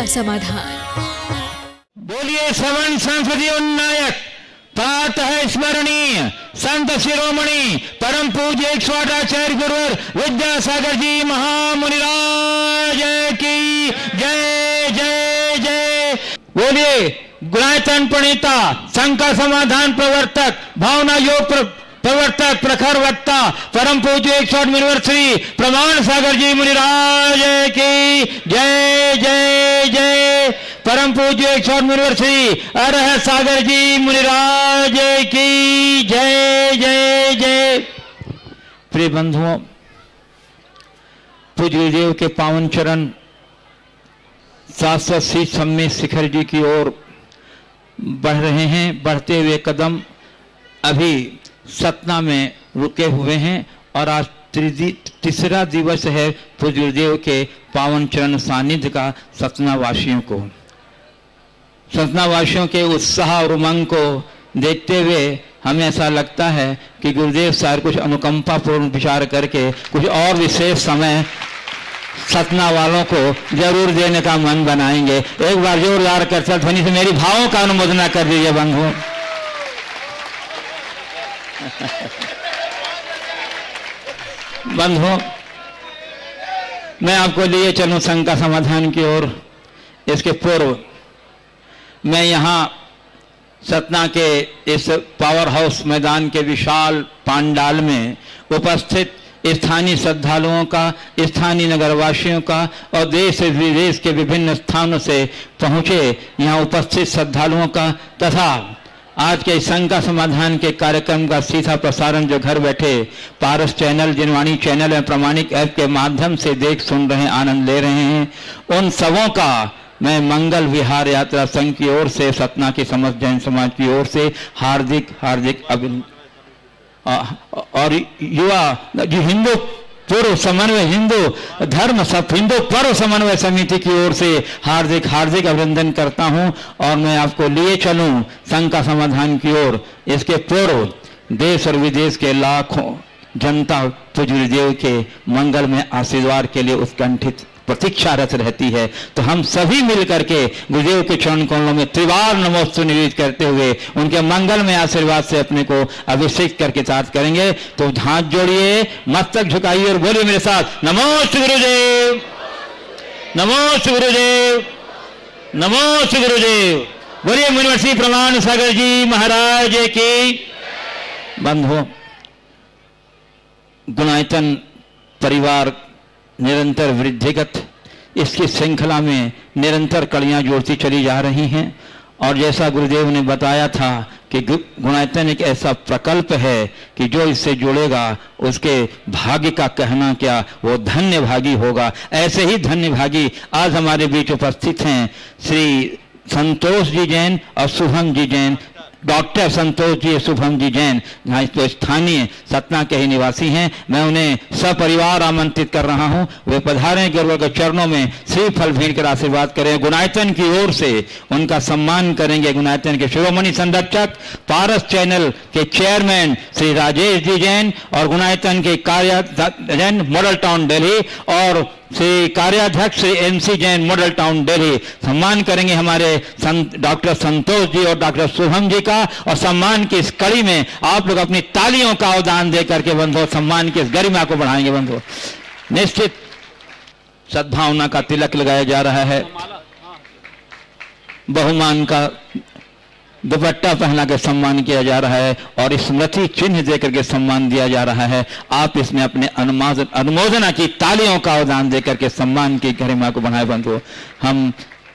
का समाधान। बोलिए श्रवण संस्कृति उन्नायक प्रातः स्मरणीय संत शिरोमणि परम पूज्य स्वाटाचार्य गुरुवर विद्यासागर जी महामुनिराज की जय जय जय। बोलिए गुणायतन प्रणेता संघ का समाधान प्रवर्तक भावना योग प्रवर्तक प्रखर वक्ता परम पूज्य 108 मुनिवर प्रमाण सागर जी मुनिराज की जय जय जय। परम पूज्य 108 मुनिवर अरह सागर जी मुनिराज की जय जय जय। प्रिय बंधुओं, पूज्य गुरुदेव के पावन चरण शाश्वत शीश सम्य शिखर जी की ओर बढ़ रहे हैं। बढ़ते हुए कदम अभी सतना में रुके हुए हैं और आज तीसरा दिवस है पूज्य गुरुदेव के पावन चरण सानिध्य का। सतना वासियों के उत्साह और उमंग को देखते हुए हमें ऐसा लगता है कि गुरुदेव साहब कुछ अनुकंपा पूर्ण विचार करके कुछ और विशेष समय सतना वालों को जरूर देने का मन बनाएंगे। एक बार जोरदार कर ध्वनि से मेरी भावों का अनुमोदना कर दीजिए बंधुओं। बंधुओं, मैं आपको लिए चलूं संघ का समाधान की ओर। इसके पूर्व मैं यहाँ सतना के इस पावर हाउस मैदान के विशाल पांडाल में उपस्थित स्थानीय श्रद्धालुओं का, स्थानीय नगरवासियों का और देश विदेश के विभिन्न स्थानों से पहुंचे यहाँ उपस्थित श्रद्धालुओं का तथा आज के संघ का समाधान के कार्यक्रम का सीधा प्रसारण जो घर बैठे पारस चैनल, जिनवाणी चैनल एवं प्रामाणिक ऐप के माध्यम से देख सुन रहे हैं, आनंद ले रहे हैं, उन सबों का मैं मंगल विहार यात्रा संघ की ओर से, सतना की समस्त जैन समाज की ओर से हार्दिक हार्दिक और युवा जो हिंदू पूर्व समन्वय हिंदू धर्म सब हिंदू पूर्व समन्वय समिति की ओर से हार्दिक हार्दिक अभिनंदन करता हूं। और मैं आपको लिए चलूं संघ का समाधान की ओर। इसके पूर्व देश और विदेश के लाखों जनता पूज्य गुरुदेव के मंगल में आशीर्वाद के लिए उत्कंठित प्रतीक्षारत रहती है। तो हम सभी मिलकर के गुरुदेव के चरण कमलों में त्रिवार नमोस्तु निवेदित करते हुए उनके मंगल में आशीर्वाद से अपने को अभिषेक करके साथ करेंगे। तो हाथ जोड़िए, मस्तक झुकाइए और बोलिए मेरे साथ, नमोस्तु गुरुदेव, नमोस्तु गुरुदेव, नमोस्तु गुरुदेव। बोलिए मुनिवर प्रमाण सागर जी महाराज की। बंधुओं, गुणायतन परिवार निरंतर वृद्धिगत इसकी श्रृंखला में निरंतर कड़ियां जोड़ती चली जा रही हैं। और जैसा गुरुदेव ने बताया था कि गुणायतन एक ऐसा प्रकल्प है कि जो इससे जुड़ेगा उसके भाग्य का कहना क्या, वो धन्य भागी होगा। ऐसे ही धन्य भागी आज हमारे बीच उपस्थित हैं श्री संतोष जी जैन और शुभम जी जैन। डॉक्टर संतोष जी शुभम जी जैन जहाँ तो स्थानीय सतना के ही निवासी हैं। मैं उन्हें सपरिवार आमंत्रित कर रहा हूं, वे पधारें, गुरुवर के चरणों में श्रीफल भेंट कर आशीर्वाद करें। गुणायतन की ओर से उनका सम्मान करेंगे। गुणायतन के शिरोमणि संरक्षक पारस चैनल के चेयरमैन श्री राजेश जी जैन और गुणायतन के कार्याध्यक्ष जैन मॉडल टाउन दिल्ली और श्री कार्याध्यक्ष Shri MC Jain model town Delhi सम्मान करेंगे हमारे डॉक्टर संतोष जी और डॉक्टर शुभम जी का। और सम्मान की इस कड़ी में आप लोग अपनी तालियों का अवदान दे करके बंधुओं सम्मान की इस गरिमा को बढ़ाएंगे। बंधुओं, निश्चित सद्भावना का तिलक लगाया जा रहा है, बहुमान का दुपट्टा पहना के सम्मान किया जा रहा है और स्मृति चिन्ह देकर के सम्मान दिया जा रहा है। आप इसमें अपने अनुमोदना की तालियों का अवदान देकर के सम्मान की गरिमा को बढ़ाए। बंधुओं, हम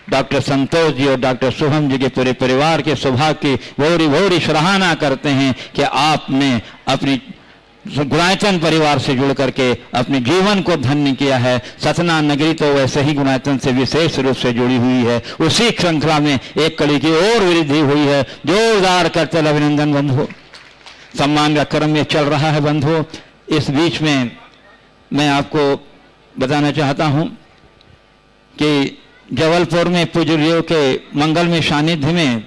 डॉक्टर संतोष जी और डॉक्टर शुभम जी के पूरे परिवार के सौभाग्य की भोरी भोरी सराहना करते हैं कि आपने अपनी गुणायतन परिवार से जुड़ करके अपने जीवन को धन्य किया है। सतना नगरी तो वैसे ही गुणायतन से विशेष रूप से जुड़ी हुई है, उसी श्रृंखला में एक कड़ी की और वृद्धि हुई है। जोरदार करते अभिनंदन बंधुओं, सम्मान का क्रम ये चल रहा है। बंधुओं, इस बीच में मैं आपको बताना चाहता हूं कि जबलपुर में पूज्य गुरुदेव के मंगल में सानिध्य में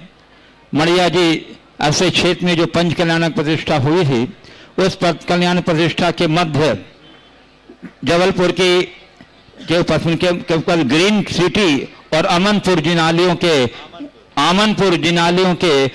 मड़िया जी ऐसे क्षेत्र में जो पंच कल्याणक प्रतिष्ठा हुई थी, उस कल्याण प्रतिष्ठा के मध्य जबलपुर के ऊपर ग्रीन सिटी और आमनपुर जिनालियों के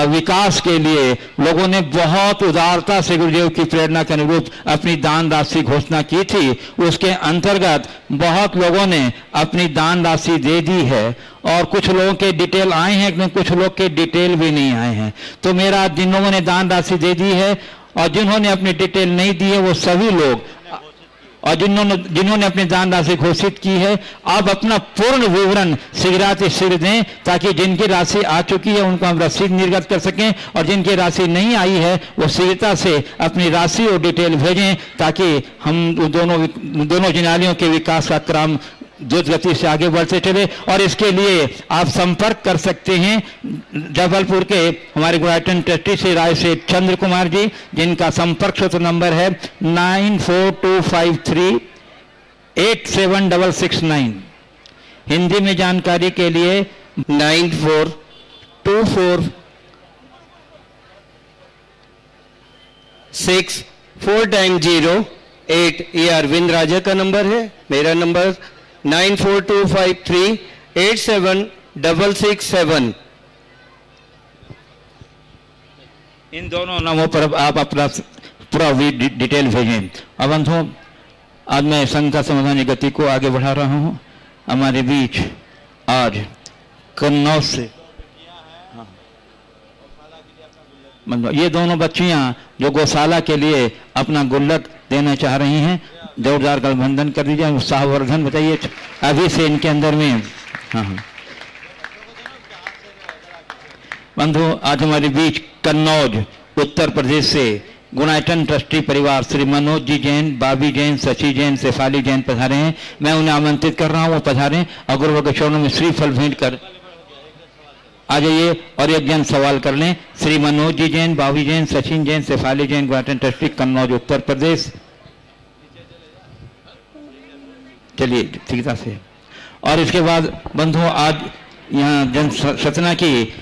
विकास के लिए लोगों ने बहुत उदारता से गुरुदेव की प्रेरणा के अनुरूप अपनी दान राशि घोषणा की थी। उसके अंतर्गत बहुत लोगों ने अपनी दान राशि दे दी है और कुछ लोगों के डिटेल आए हैं, लेकिन कुछ लोग के डिटेल भी नहीं आए हैं। तो मेरा जिन लोगों ने दान राशि दे दी है और जिन्होंने अपनी डिटेल नहीं दी है वो सभी लोग, और जिन्होंने अपनी दान राशि घोषित की है, आप अपना पूर्ण विवरण शीघ्र दें ताकि जिनकी राशि आ चुकी है उनको हम रसीद निर्गत कर सकें, और जिनकी राशि नहीं आई है वो शीघ्रता से अपनी राशि और डिटेल भेजें ताकि हम दोनों जिनालियों के विकास का क्रम द्रुत गति से आगे बढ़ते चले। और इसके लिए आप संपर्क कर सकते हैं जबलपुर के हमारे गुणायतन ट्रस्टी श्री राय से चंद्र कुमार जी, जिनका संपर्क सूत्र नंबर है 9425387669। हिंदी में जानकारी के लिए 942464x08। ये अरविंद राजा का नंबर है। मेरा नंबर 9425387667। इन दोनों नामों पर आप अपना पूरा डिटेल भेजें। अब बंधुओं, आज मैं संघ का समाधान गति को आगे बढ़ा रहा हूं। हमारे बीच आज कन्नौज से ये दोनों बच्चियां जो गौशाला के लिए अपना गुल्लक देना चाह रही हैं, जोरदार गठबंधन कर दीजिए। उत्साहवर्धन बताइए अभी से इनके अंदर में। हाँ, बंधु, आज हमारे बीच कन्नौज उत्तर प्रदेश से गुणायतन ट्रस्टी परिवार श्री मनोज जी जैन, बाबी जैन, शशि जैन, शेफाली जैन पधारे हैं। मैं उन्हें आमंत्रित कर रहा हूँ, वो पधारें। अगर के चरणों में श्रीफल भेंट कर आ जाइए और एक जन सवाल कर लें। श्री मनोज जी जैन, बाबी जैन, सचिन जैन, शेफाली जैन, गुणायतन ट्रस्टी, कन्नौज उत्तर प्रदेश। चलिए ठीकता से। और इसके बाद बंधुओं, आज यहाँ जन सतना की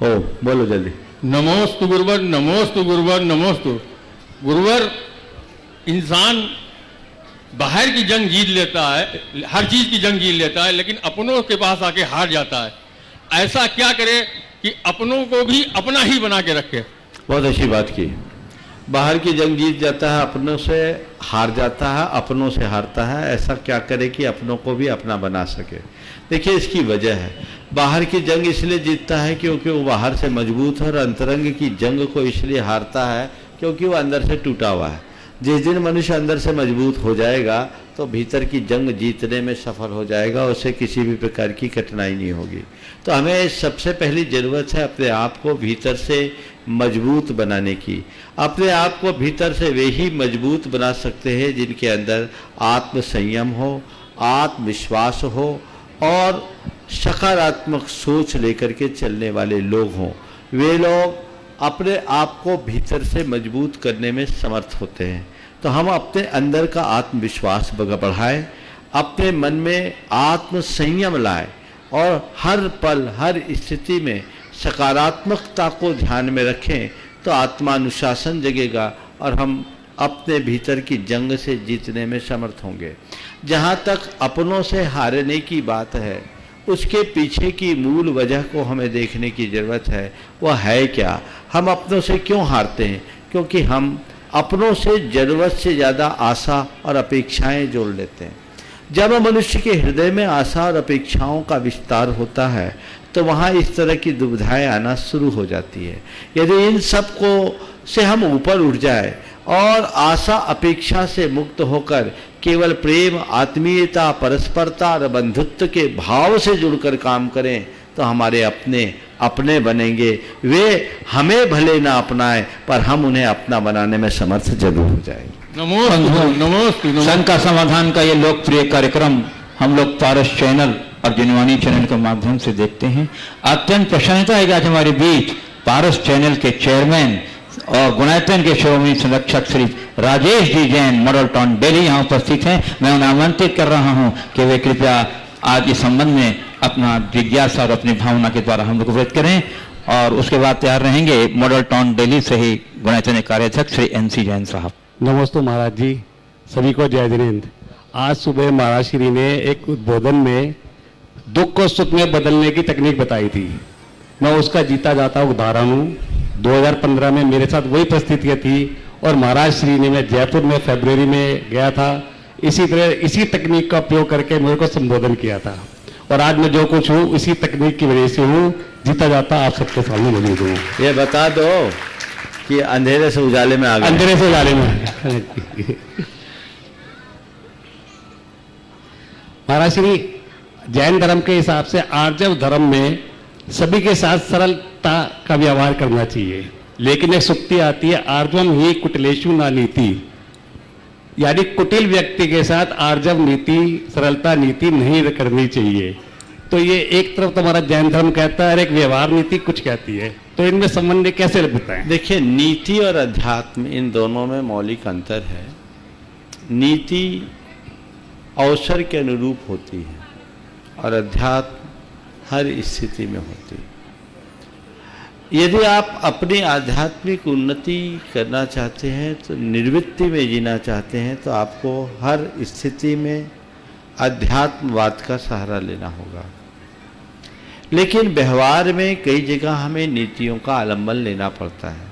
बोलो जल्दी। नमोस्तु गुरुवर, नमोस्तु गुरुवर, नमोस्तु गुरुवर। इंसान बाहर की जंग जीत लेता है, हर चीज की जंग जीत लेता है, लेकिन अपनों के पास आके हार जाता है। ऐसा क्या करे कि अपनों को भी अपना ही बना के रखे। बहुत अच्छी बात की। बाहर की जंग जीत जाता है, अपनों से हार जाता है, अपनों से हारता है। ऐसा क्या करे कि अपनों को भी अपना बना सके। देखिए, इसकी वजह है, बाहर की जंग इसलिए जीतता है क्योंकि वो बाहर से मजबूत है, और अंतरंग की जंग को इसलिए हारता है क्योंकि वो अंदर से टूटा हुआ है। जिस दिन मनुष्य अंदर से मजबूत हो जाएगा तो भीतर की जंग जीतने में सफल हो जाएगा, उससे किसी भी प्रकार की कठिनाई नहीं होगी। तो हमें सबसे पहली ज़रूरत है अपने आप को भीतर से मजबूत बनाने की। अपने आप को भीतर से वे ही मजबूत बना सकते हैं जिनके अंदर आत्म संयम हो, आत्मविश्वास हो और सकारात्मक सोच लेकर के चलने वाले लोग हों। वे लोग अपने आप को भीतर से मजबूत करने में समर्थ होते हैं। तो हम अपने अंदर का आत्मविश्वास बढ़ाएं, अपने मन में आत्म संयम लाएं और हर पल हर स्थिति में सकारात्मकता को ध्यान में रखें, तो आत्मानुशासन जगेगा और हम अपने भीतर की जंग से जीतने में समर्थ होंगे। जहाँ तक अपनों से हारने की बात है, उसके पीछे की मूल वजह को हमें देखने की ज़रूरत है। वह है क्या? हम अपनों से क्यों हारते हैं? क्योंकि हम अपनों से ज़रूरत से ज़्यादा आशा और अपेक्षाएं जोड़ लेते हैं। जब मनुष्य के हृदय में आशा और अपेक्षाओं का विस्तार होता है तो वहाँ इस तरह की दुविधाएं आना शुरू हो जाती है। यदि इन सब को से हम ऊपर उठ जाए और आशा अपेक्षा से मुक्त होकर केवल प्रेम, आत्मीयता, परस्परता और बंधुत्व के भाव से जुड़कर काम करें तो हमारे अपने बनेंगे। वे हमें भले ना अपनाएं पर हम उन्हें अपना बनाने में समर्थ जरूर हो जाएंगे। नमोस्तु। संघ का समाधान का ये लोकप्रिय कार्यक्रम हम लोग पारस चैनल और जिनवानी चैनल के माध्यम से देखते हैं। अत्यंत प्रसन्नता है कि आज हमारे बीच पारस चैनल के चेयरमैन और गुणायतन के शिरोमणि संरक्षक श्री राजेश जी जैन मॉडल टाउन दिल्ली यहाँ उपस्थित हैं। मैं उन्हें आमंत्रित कर रहा हूँ कि वे कृपया आज इस संबंध में अपना जिज्ञासा और अपनी भावना के द्वारा हम लोग व्यक्त करें, और उसके बाद तैयार रहेंगे मॉडल टाउन दिल्ली से ही गुणायतन कार्याध्यक्ष श्री NC जैन साहब। नमस्ते महाराज जी, सभी को जय जिनेन्द्र। आज सुबह महाराज श्री ने एक उद्बोधन में दुख को सुख में बदलने की तकनीक बताई थी। मैं उसका जीता जाता उदाहरण हूँ। 2015 में मेरे साथ वही परिस्थितियाँ थी और महाराज श्री ने, मैं जयपुर में फरवरी में गया था, इसी तरह इसी तकनीक का उपयोग करके मेरे को संबोधन किया था और आज मैं जो कुछ हूँ इसी तकनीक की वजह से हूँ। जीता जाता आप सबके सामने मौजूद हूँ। ये बता दो कि अंधेरे से उजाले में आ गए। अंधेरे से उजाले में आ गए। महाराज श्री, जैन धर्म के हिसाब से आर्जव धर्म में सभी के साथ सरलता का व्यवहार करना चाहिए, लेकिन एक सुक्ति आती है, आर्जवम ही कुटिलेषु ना नीति, यानी कुटिल व्यक्ति के साथ आर्जव नीति, सरलता नीति नहीं करनी चाहिए। तो ये एक तरफ तुम्हारा जैन धर्म कहता है और एक व्यवहार नीति कुछ कहती है, तो इनमें संबंध कैसे बताएं? देखिए, नीति और अध्यात्म इन दोनों में मौलिक अंतर है। नीति अवसर के अनुरूप होती है और अध्यात्म हर स्थिति में होती है। यदि आप अपनी आध्यात्मिक उन्नति करना चाहते हैं, तो निर्वृत्ति में जीना चाहते हैं, तो आपको हर स्थिति में अध्यात्मवाद का सहारा लेना होगा। लेकिन व्यवहार में कई जगह हमें नीतियों का अवलंबन लेना पड़ता है,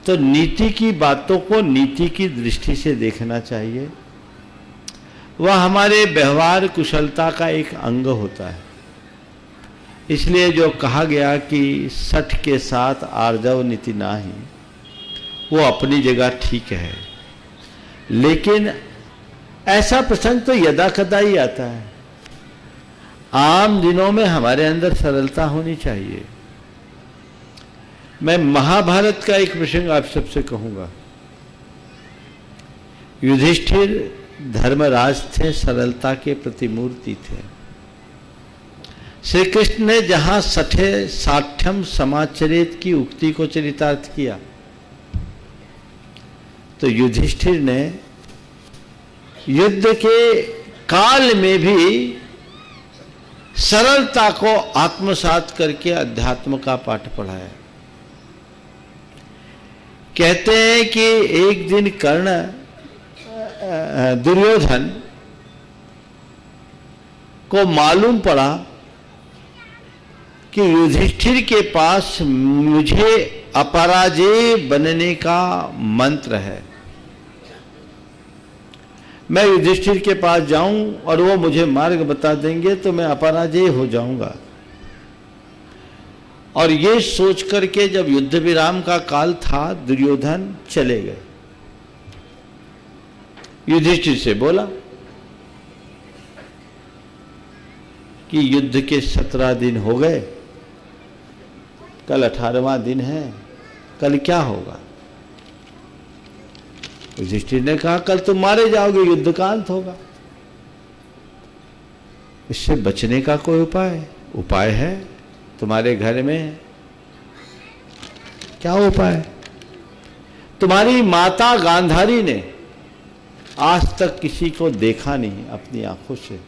तो नीति की बातों को नीति की दृष्टि से देखना चाहिए। वह हमारे व्यवहार कुशलता का एक अंग होता है। इसलिए जो कहा गया कि सठ के साथ आर्जव नीति नाही, वो अपनी जगह ठीक है, लेकिन ऐसा प्रसंग तो यदा कदा ही आता है। आम दिनों में हमारे अंदर सरलता होनी चाहिए। मैं महाभारत का एक प्रसंग आप सबसे कहूंगा। युधिष्ठिर धर्मराज थे, सरलता के प्रतिमूर्ति थे। श्री कृष्ण ने जहां साठ्यम समाचरित की उक्ति को चरितार्थ किया, तो युधिष्ठिर ने युद्ध के काल में भी सरलता को आत्मसात करके अध्यात्म का पाठ पढ़ाया। कहते हैं कि एक दिन कर्ण दुर्योधन को मालूम पड़ा कि युधिष्ठिर के पास मुझे अपराजेय बनने का मंत्र है। मैं युधिष्ठिर के पास जाऊं और वो मुझे मार्ग बता देंगे तो मैं अपराजेय हो जाऊंगा। और ये सोच करके जब युद्ध विराम का काल था, दुर्योधन चले गए। युधिष्ठिर से बोला कि युद्ध के 17 दिन हो गए, कल 18वां दिन है, कल क्या होगा? युधिष्ठिर ने कहा, कल तुम मारे जाओगे, युद्ध का अंत होगा। इससे बचने का कोई उपाय है तुम्हारे घर में? क्या उपाय? तुम्हारी माता गांधारी ने आज तक किसी को देखा नहीं अपनी आंखों से।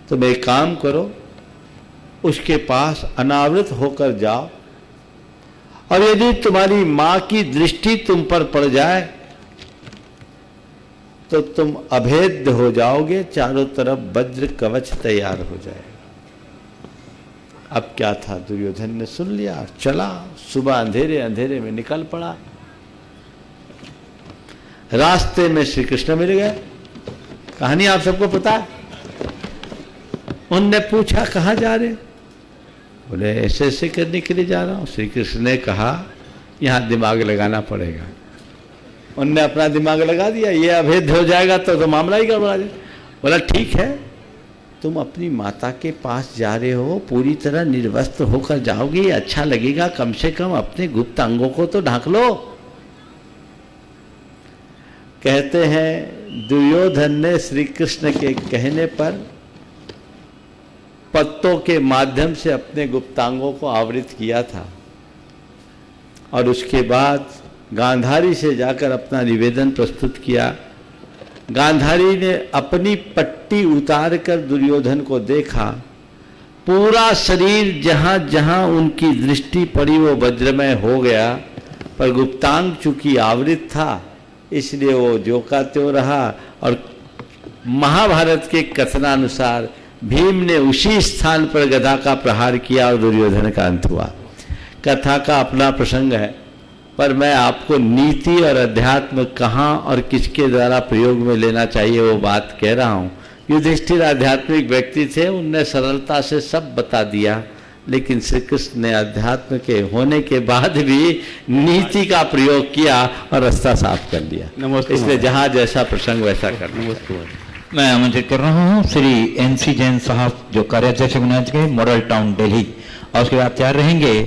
तुम एक काम करो, उसके पास अनावृत होकर जाओ, और यदि तुम्हारी मां की दृष्टि तुम पर पड़ जाए तो तुम अभेद्य हो जाओगे, चारों तरफ वज्र कवच तैयार हो जाएगा। अब क्या था, दुर्योधन ने सुन लिया, चला, सुबह अंधेरे अंधेरे में निकल पड़ा। रास्ते में श्री कृष्ण मिल गए। कहानी आप सबको पता है। उनने पूछा, कहाँ जा रहे? बोले ऐसे ऐसे करने के लिए जा रहा हूं। श्री कृष्ण ने कहा, यहां दिमाग लगाना पड़ेगा। उनने अपना दिमाग लगा दिया, ये अभेद हो जाएगा तो मामला ही गड़बड़ा जाए। बोला ठीक है, तुम अपनी माता के पास जा रहे हो, पूरी तरह निर्वस्त्र होकर जाओगे, अच्छा लगेगा, कम से कम अपने गुप्त अंगों को तो ढांक लो। कहते हैं दुर्योधन ने श्री कृष्ण के कहने पर पत्तों के माध्यम से अपने गुप्तांगों को आवृत किया था, और उसके बाद गांधारी से जाकर अपना निवेदन प्रस्तुत किया। गांधारी ने अपनी पट्टी उतार कर दुर्योधन को देखा। पूरा शरीर जहां जहां उनकी दृष्टि पड़ी वो वज्रमय हो गया, पर गुप्तांग चूंकि आवृत था इसलिए वो जो का त्यों रहा। और महाभारत के कथनानुसार भीम ने उसी स्थान पर गदा का प्रहार किया और दुर्योधन का अंत हुआ। कथा का अपना प्रसंग है, पर मैं आपको नीति और अध्यात्म कहाँ और किसके द्वारा प्रयोग में लेना चाहिए वो बात कह रहा हूँ। युधिष्ठिर आध्यात्मिक व्यक्ति थे, उनने सरलता से सब बता दिया, लेकिन श्री कृष्ण ने अध्यात्म के होने के बाद भी नीति का प्रयोग किया और रास्ता साफ कर दिया। इसलिए जहाँ जैसा प्रसंग वैसा करना। मैं आमंत्रित कर रहा हूँ श्री एनसी जैन साहब, जो कार्याध्यक्ष गुणायतन के मॉडल टाउन दिल्ली, और उसके बाद तैयार रहेंगे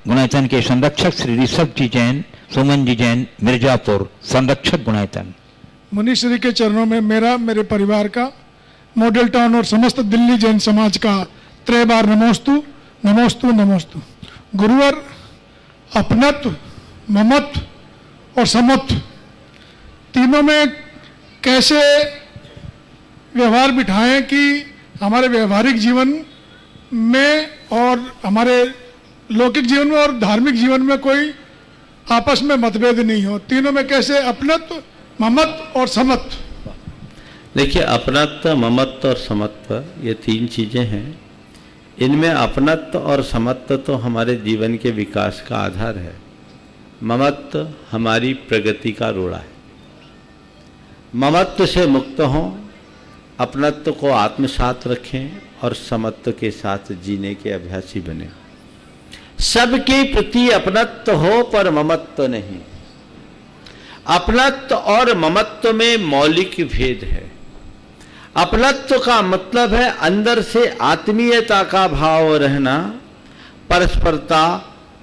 गुणायतन के संरक्षक श्री ऋषभ जी जैन, सुमन जी जैन, मिर्जापुर, संरक्षक गुणायतन। मुनीश्री के चरणों में मेरा, मेरे परिवार का, मॉडल टाउन और समस्त दिल्ली जैन समाज का त्रय बार नमोस्तु नमोस्तु नमोस्तु। गुरुवर अपनत्व, ममत्व और समत्व तीनों में कैसे व्यवहार बिठाएं कि हमारे व्यवहारिक जीवन में और हमारे लौकिक जीवन में और धार्मिक जीवन में कोई आपस में मतभेद नहीं हो। तीनों में कैसे अपनत्व, ममत्व और समत्व। देखिए, अपनत्व, ममत्व और समत्व ये तीन चीजें हैं। इनमें अपनत्व और समत्व तो हमारे जीवन के विकास का आधार है। ममत्व हमारी प्रगति का रोड़ा है। ममत्व से मुक्त हों, अपनत्व को आत्मसात रखें और समत्व के साथ जीने के अभ्यासी बने। सबके प्रति अपनत्व हो पर ममत्व नहीं। अपनत्व और ममत्व में मौलिक भेद है। अपनत्व का मतलब है अंदर से आत्मीयता का भाव रहना, परस्परता,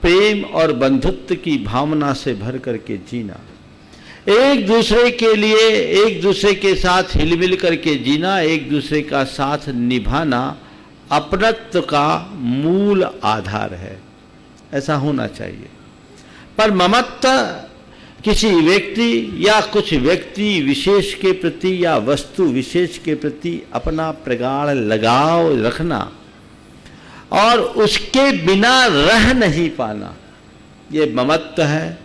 प्रेम और बंधुत्व की भावना से भर करके जीना, एक दूसरे के लिए, एक दूसरे के साथ हिलमिल करके जीना, एक दूसरे का साथ निभाना अपनत्व का मूल आधार है। ऐसा होना चाहिए। पर ममत्व किसी व्यक्ति या कुछ व्यक्ति विशेष के प्रति या वस्तु विशेष के प्रति अपना प्रगाढ़ लगाव रखना और उसके बिना रह नहीं पाना, ये ममत्व है,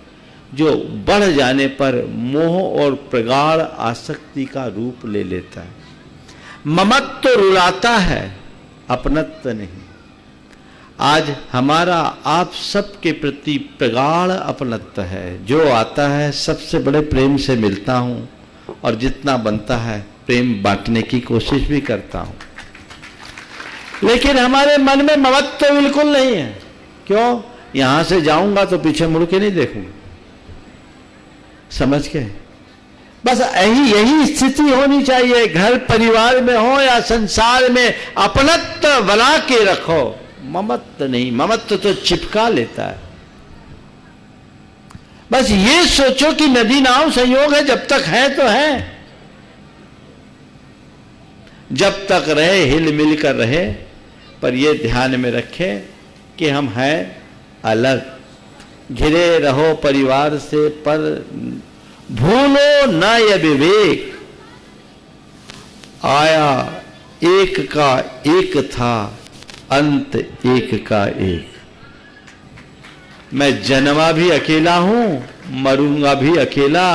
जो बढ़ जाने पर मोह और प्रगाढ़ आसक्ति का रूप ले लेता है। ममत्व रुलाता है, अपनत्व नहीं। आज हमारा आप सबके प्रति प्रगाढ़ अपनत्व है। जो आता है सबसे बड़े प्रेम से मिलता हूं और जितना बनता है प्रेम बांटने की कोशिश भी करता हूं, लेकिन हमारे मन में ममत्व बिल्कुल नहीं है। क्यों? यहां से जाऊंगा तो पीछे मुड़ के नहीं देखूंगा। समझ गए? बस यही स्थिति होनी चाहिए। घर परिवार में हो या संसार में अपनत्व बना के रखो, ममत्व नहीं। ममत्व तो चिपका लेता है। बस ये सोचो कि नदी नाव संयोग है, जब तक है तो है, जब तक रहे हिल मिल कर रहे। पर ये ध्यान में रखे कि हम हैं अलग। घिरे रहो परिवार से पर भूलो न ये विवेक। आया एक का एक था, अंत एक का एक। मैं जन्मा भी अकेला हूं, मरूंगा भी अकेला।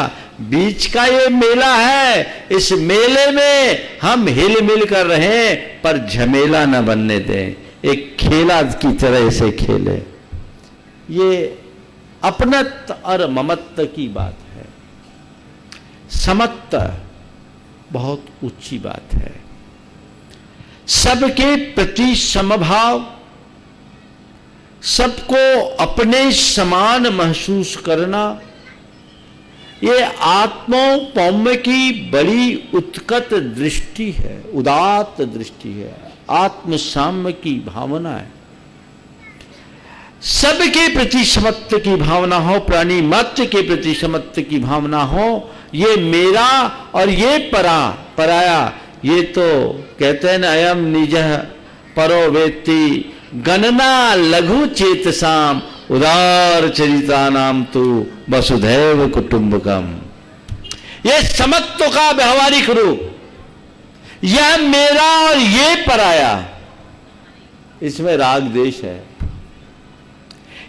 बीच का ये मेला है। इस मेले में हम हिल मिल कर रहे, पर झमेला न बनने दें। एक खेला की तरह से खेले। ये अपनत्व और ममत्व की बात है। समत्व बहुत ऊंची बात है। सबके प्रति समभाव, सबको अपने समान महसूस करना, ये आत्मौपम्य की बड़ी उत्कट दृष्टि है, उदात्त दृष्टि है, आत्मसाम्य की भावना है। सबके प्रति समत्व की भावना हो, प्राणी मात्र के प्रति समत्व की भावना हो। ये मेरा और ये पराया, ये तो कहते हैं ना, अयम निजः परो वेत्ति गणना लघु चेतसाम उदार चरिता नाम तु वसुधैव कुटुंबकम। ये समत्व का व्यवहारिक रूप, यह मेरा और ये पराया, इसमें राग देश है।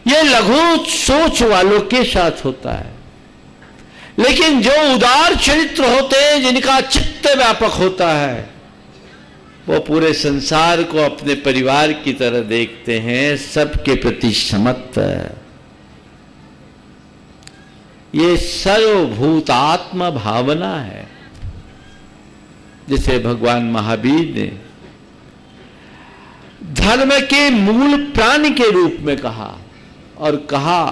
ये लघु सोच वालों के साथ होता है। लेकिन जो उदार चरित्र होते हैं, जिनका चित्त व्यापक होता है, वो पूरे संसार को अपने परिवार की तरह देखते हैं, सबके प्रति समत्व। ये सर्वभूतात्म भावना है, जिसे भगवान महावीर ने धर्म के मूल प्राण के रूप में कहा, और कहा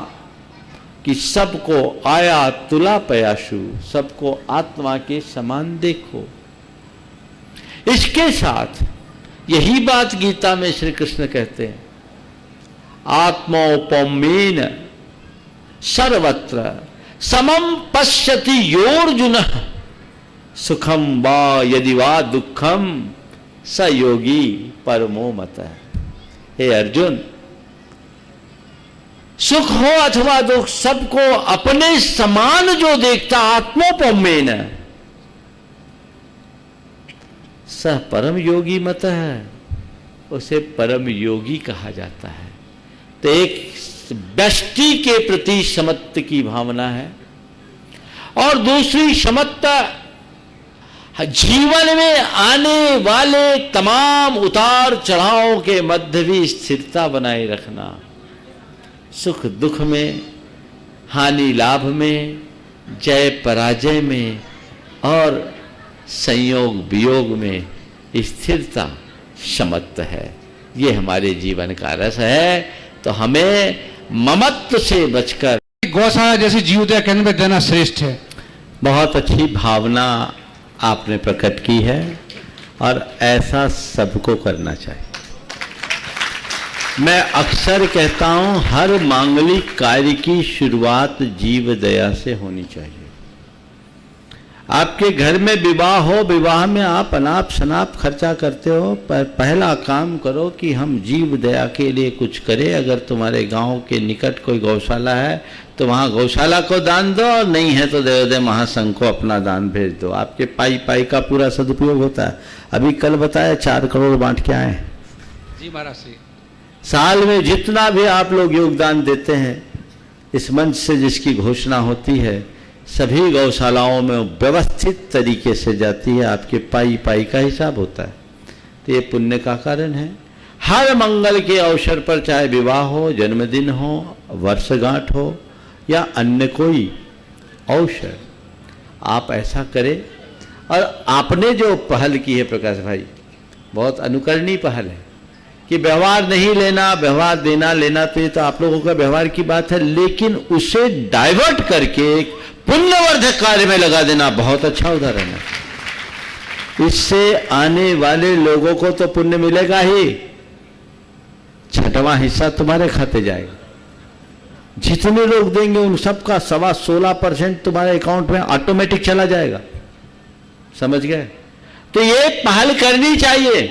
कि सबको आया तुला पयाशु, सबको आत्मा के समान देखो। इसके साथ यही बात गीता में श्री कृष्ण कहते हैं, आत्मोपमेन सर्वत्र समम पश्यति योर्जुन, सुखम वा यदि वा दुखम स योगी परमो मतः। हे अर्जुन, सुख हो अथवा दुख, सबको अपने समान जो देखता, आत्मोपमेन सह परम योगी मत है, उसे परम योगी कहा जाता है। तो एक व्यष्टि के प्रति समत्व की भावना है, और दूसरी समत्व जीवन में आने वाले तमाम उतार चढ़ाव के मध्य भी स्थिरता बनाए रखना, सुख दुख में, हानि लाभ में, जय पराजय में और संयोग वियोग में स्थिरता समत्व है। ये हमारे जीवन का रस है। तो हमें ममत्व से बचकर गौशाला जैसे जीवोदय केंद्र में देना श्रेष्ठ है। बहुत अच्छी भावना आपने प्रकट की है, और ऐसा सबको करना चाहिए। मैं अक्सर कहता हूं, हर मांगलिक कार्य की शुरुआत जीव दया से होनी चाहिए। आपके घर में विवाह हो, विवाह में आप अनाप शनाप खर्चा करते हो, पर पहला काम करो कि हम जीव दया के लिए कुछ करें। अगर तुम्हारे गांव के निकट कोई गौशाला है तो वहां गौशाला को दान दो, और नहीं है तो देवोदय महासंघ को अपना दान भेज दो। आपके पाई पाई का पूरा सदुपयोग होता है। अभी कल बताया 4 करोड़ बांट के आए जी महाराज जी। साल में जितना भी आप लोग योगदान देते हैं, इस मंच से जिसकी घोषणा होती है, सभी गौशालाओं में व्यवस्थित तरीके से जाती है। आपके पाई पाई का हिसाब होता है। तो ये पुण्य का कारण है। हर मंगल के अवसर पर, चाहे विवाह हो, जन्मदिन हो, वर्षगांठ हो या अन्य कोई अवसर, आप ऐसा करें। और आपने जो पहल की है प्रकाश भाई, बहुत अनुकरणीय पहल है कि व्यवहार नहीं लेना, व्यवहार देना लेना, तो ये तो आप लोगों का व्यवहार की बात है, लेकिन उसे डाइवर्ट करके पुण्यवर्धक कार्य में लगा देना बहुत अच्छा उदाहरण है। इससे आने वाले लोगों को तो पुण्य मिलेगा ही, 6वां हिस्सा तुम्हारे खाते जाएगा। जितने लोग देंगे उन सबका 16.25% तुम्हारे अकाउंट में ऑटोमेटिक चला जाएगा। समझ गए? तो ये पहल करनी चाहिए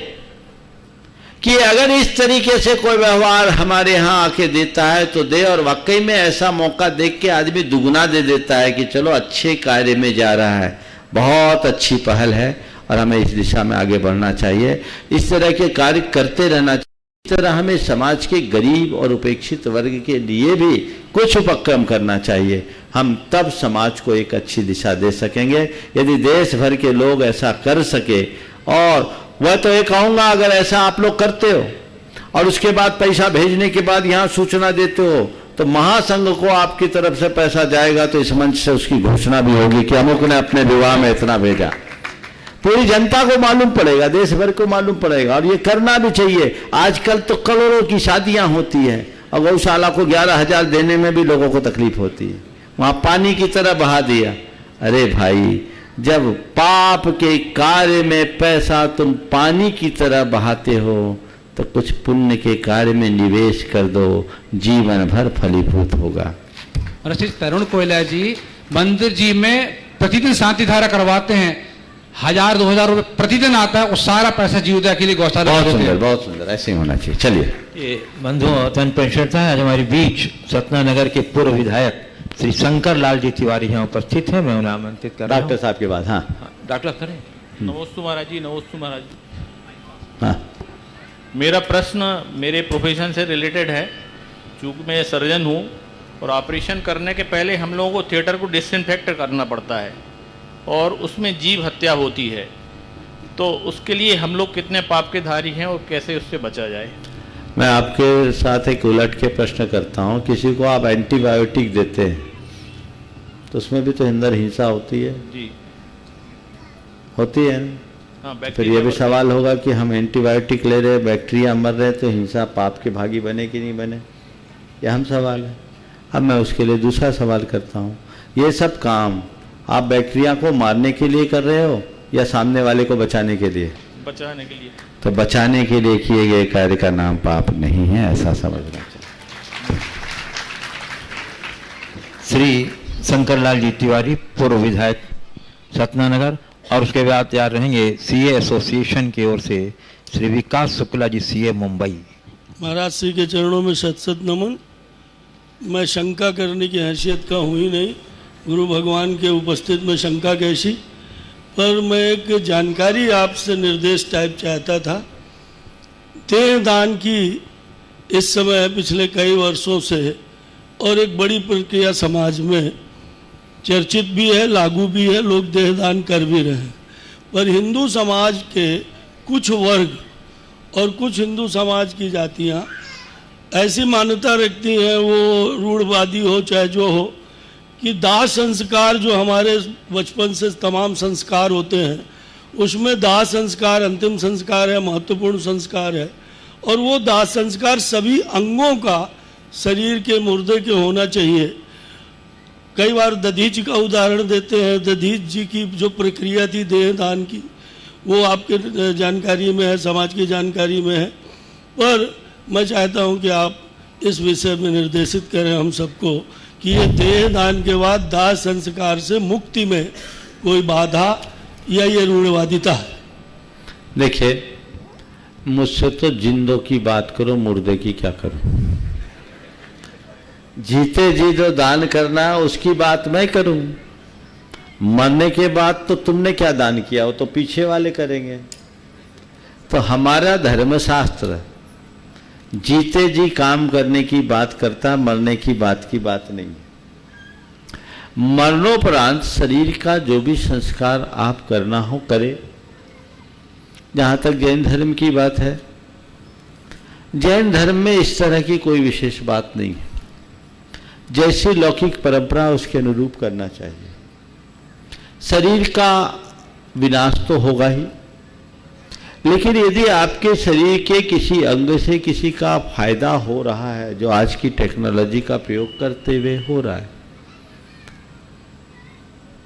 कि अगर इस तरीके से कोई व्यवहार हमारे यहाँ आके देता है तो दे, और वाकई में ऐसा मौका देख के आदमी दुगना दे देता है कि चलो अच्छे कार्य में जा रहा है। बहुत अच्छी पहल है और हमें इस दिशा में आगे बढ़ना चाहिए। इस तरह के कार्य करते रहना चाहिए। इस तरह हमें समाज के गरीब और उपेक्षित वर्ग के लिए भी कुछ उपक्रम करना चाहिए। हम तब समाज को एक अच्छी दिशा दे सकेंगे यदि देश भर के लोग ऐसा कर सके। और वह तो ये कहूँगा, अगर ऐसा आप लोग करते हो और उसके बाद पैसा भेजने के बाद यहाँ सूचना देते हो तो महासंघ को आपकी तरफ से पैसा जाएगा, तो इस मंच से उसकी घोषणा भी होगी कि अमुक ने अपने विवाह में इतना भेजा। पूरी जनता को मालूम पड़ेगा, देश भर को मालूम पड़ेगा, और ये करना भी चाहिए। आजकल तो करोड़ों की शादियां होती हैं और गौशाला को 11,000 देने में भी लोगों को तकलीफ होती है। वहां पानी की तरह बहा दिया। अरे भाई, जब पाप के कार्य में पैसा तुम पानी की तरह बहाते हो तो कुछ पुण्य के कार्य में निवेश कर दो, जीवन भर फलीभूत होगा। रचित तरुण कोयला जी मंदिर जी में प्रतिदिन शांति धारा करवाते हैं, 1000-2000 रुपए प्रतिदिन आता है, वो सारा पैसा जीवदया के लिए गौशाला। बहुत सुंदर, ऐसे ही होना चाहिए। चलिए, ये बंधुओं अत्यंत प्रसन्नता है। आज हमारे बीच सतना नगर के पूर्व विधायक श्री शंकर लाल जी तिवारी यहाँ उपस्थित है। मैं उन्हें आमंत्रित कर रहा हूं। डॉक्टर साहब के बाद। हाँ डॉक्टर करें। नमस्ते महाराज जी। नमस्ते महाराज जी। हाँ, मेरा प्रश्न मेरे प्रोफेशन से रिलेटेड है। चूँकि मैं सर्जन हूँ और ऑपरेशन करने के पहले हम लोगों को थिएटर को डिसइंफेक्ट करना पड़ता है और उसमें जीव हत्या होती है, तो उसके लिए हम लोग कितने पाप के धारी हैं और कैसे उससे बचा जाए? मैं आपके साथ एक उलट के प्रश्न करता हूँ। किसी को आप एंटीबायोटिक देते हैं तो उसमें भी तो अंदर हिंसा होती है जी, होती है ना? हाँ। फिर ये भी सवाल होगा कि हम एंटीबायोटिक ले रहे, बैक्टीरिया मर रहे, तो हिंसा पाप के भागी बने कि नहीं बने, ये हम सवाल है। अब मैं उसके लिए दूसरा सवाल करता हूँ, ये सब काम आप बैक्टीरिया को मारने के लिए कर रहे हो या सामने वाले को बचाने के लिए? बचाने के लिए। तो बचाने के लिए किए गए कार्य का नाम पाप नहीं है, ऐसा समझना चाहिए। श्री शंकरलाल जी तिवारी, पूर्व विधायक सतनानगर, और उसके बाद तैयार रहेंगे सीए एसोसिएशन की ओर से श्री विकास शुक्ला जी, सीए मुंबई। महाराज श्री के चरणों में शत शत नमन। मैं शंका करने की हैसियत का हूँ ही नहीं, गुरु भगवान के उपस्थित में शंका कैसी, पर मैं एक जानकारी आपसे निर्देश टाइप चाहता था। देह दान की इस समय पिछले कई वर्षों से और एक बड़ी प्रक्रिया समाज में चर्चित भी है, लागू भी है, लोग देहदान कर भी रहे हैं। पर हिंदू समाज के कुछ वर्ग और कुछ हिंदू समाज की जातियां ऐसी मान्यता रखती हैं, वो रूढ़वादी हो चाहे जो हो, कि दाह संस्कार जो हमारे बचपन से तमाम संस्कार होते हैं, उसमें दाह संस्कार अंतिम संस्कार है, महत्वपूर्ण संस्कार है, और वो दाह संस्कार सभी अंगों का शरीर के मुर्दे के होना चाहिए। कई बार दधीच का उदाहरण देते हैं। दधीच जी की जो प्रक्रिया थी देह दान की, वो आपके जानकारी में है, समाज की जानकारी में है, पर मैं चाहता हूं कि आप इस विषय में निर्देशित करें हम सबको कि ये देह दान के बाद दाह संस्कार से मुक्ति में कोई बाधा या ये रूढ़वादिता है। देखिए, मुझसे तो जिंदों की बात करो, मुर्दे की क्या करो। जीते जी जो दान करना है उसकी बात मैं करूं, मरने के बाद तो तुमने क्या दान किया, वो तो पीछे वाले करेंगे। तो हमारा धर्मशास्त्र जीते जी काम करने की बात करता, मरने की बात नहीं है। मरणोपरांत शरीर का जो भी संस्कार आप करना हो करे। जहां तक जैन धर्म की बात है, जैन धर्म में इस तरह की कोई विशेष बात नहीं है। जैसी लौकिक परंपरा उसके अनुरूप करना चाहिए। शरीर का विनाश तो होगा ही, लेकिन यदि आपके शरीर के किसी अंग से किसी का फायदा हो रहा है, जो आज की टेक्नोलॉजी का प्रयोग करते हुए हो रहा है,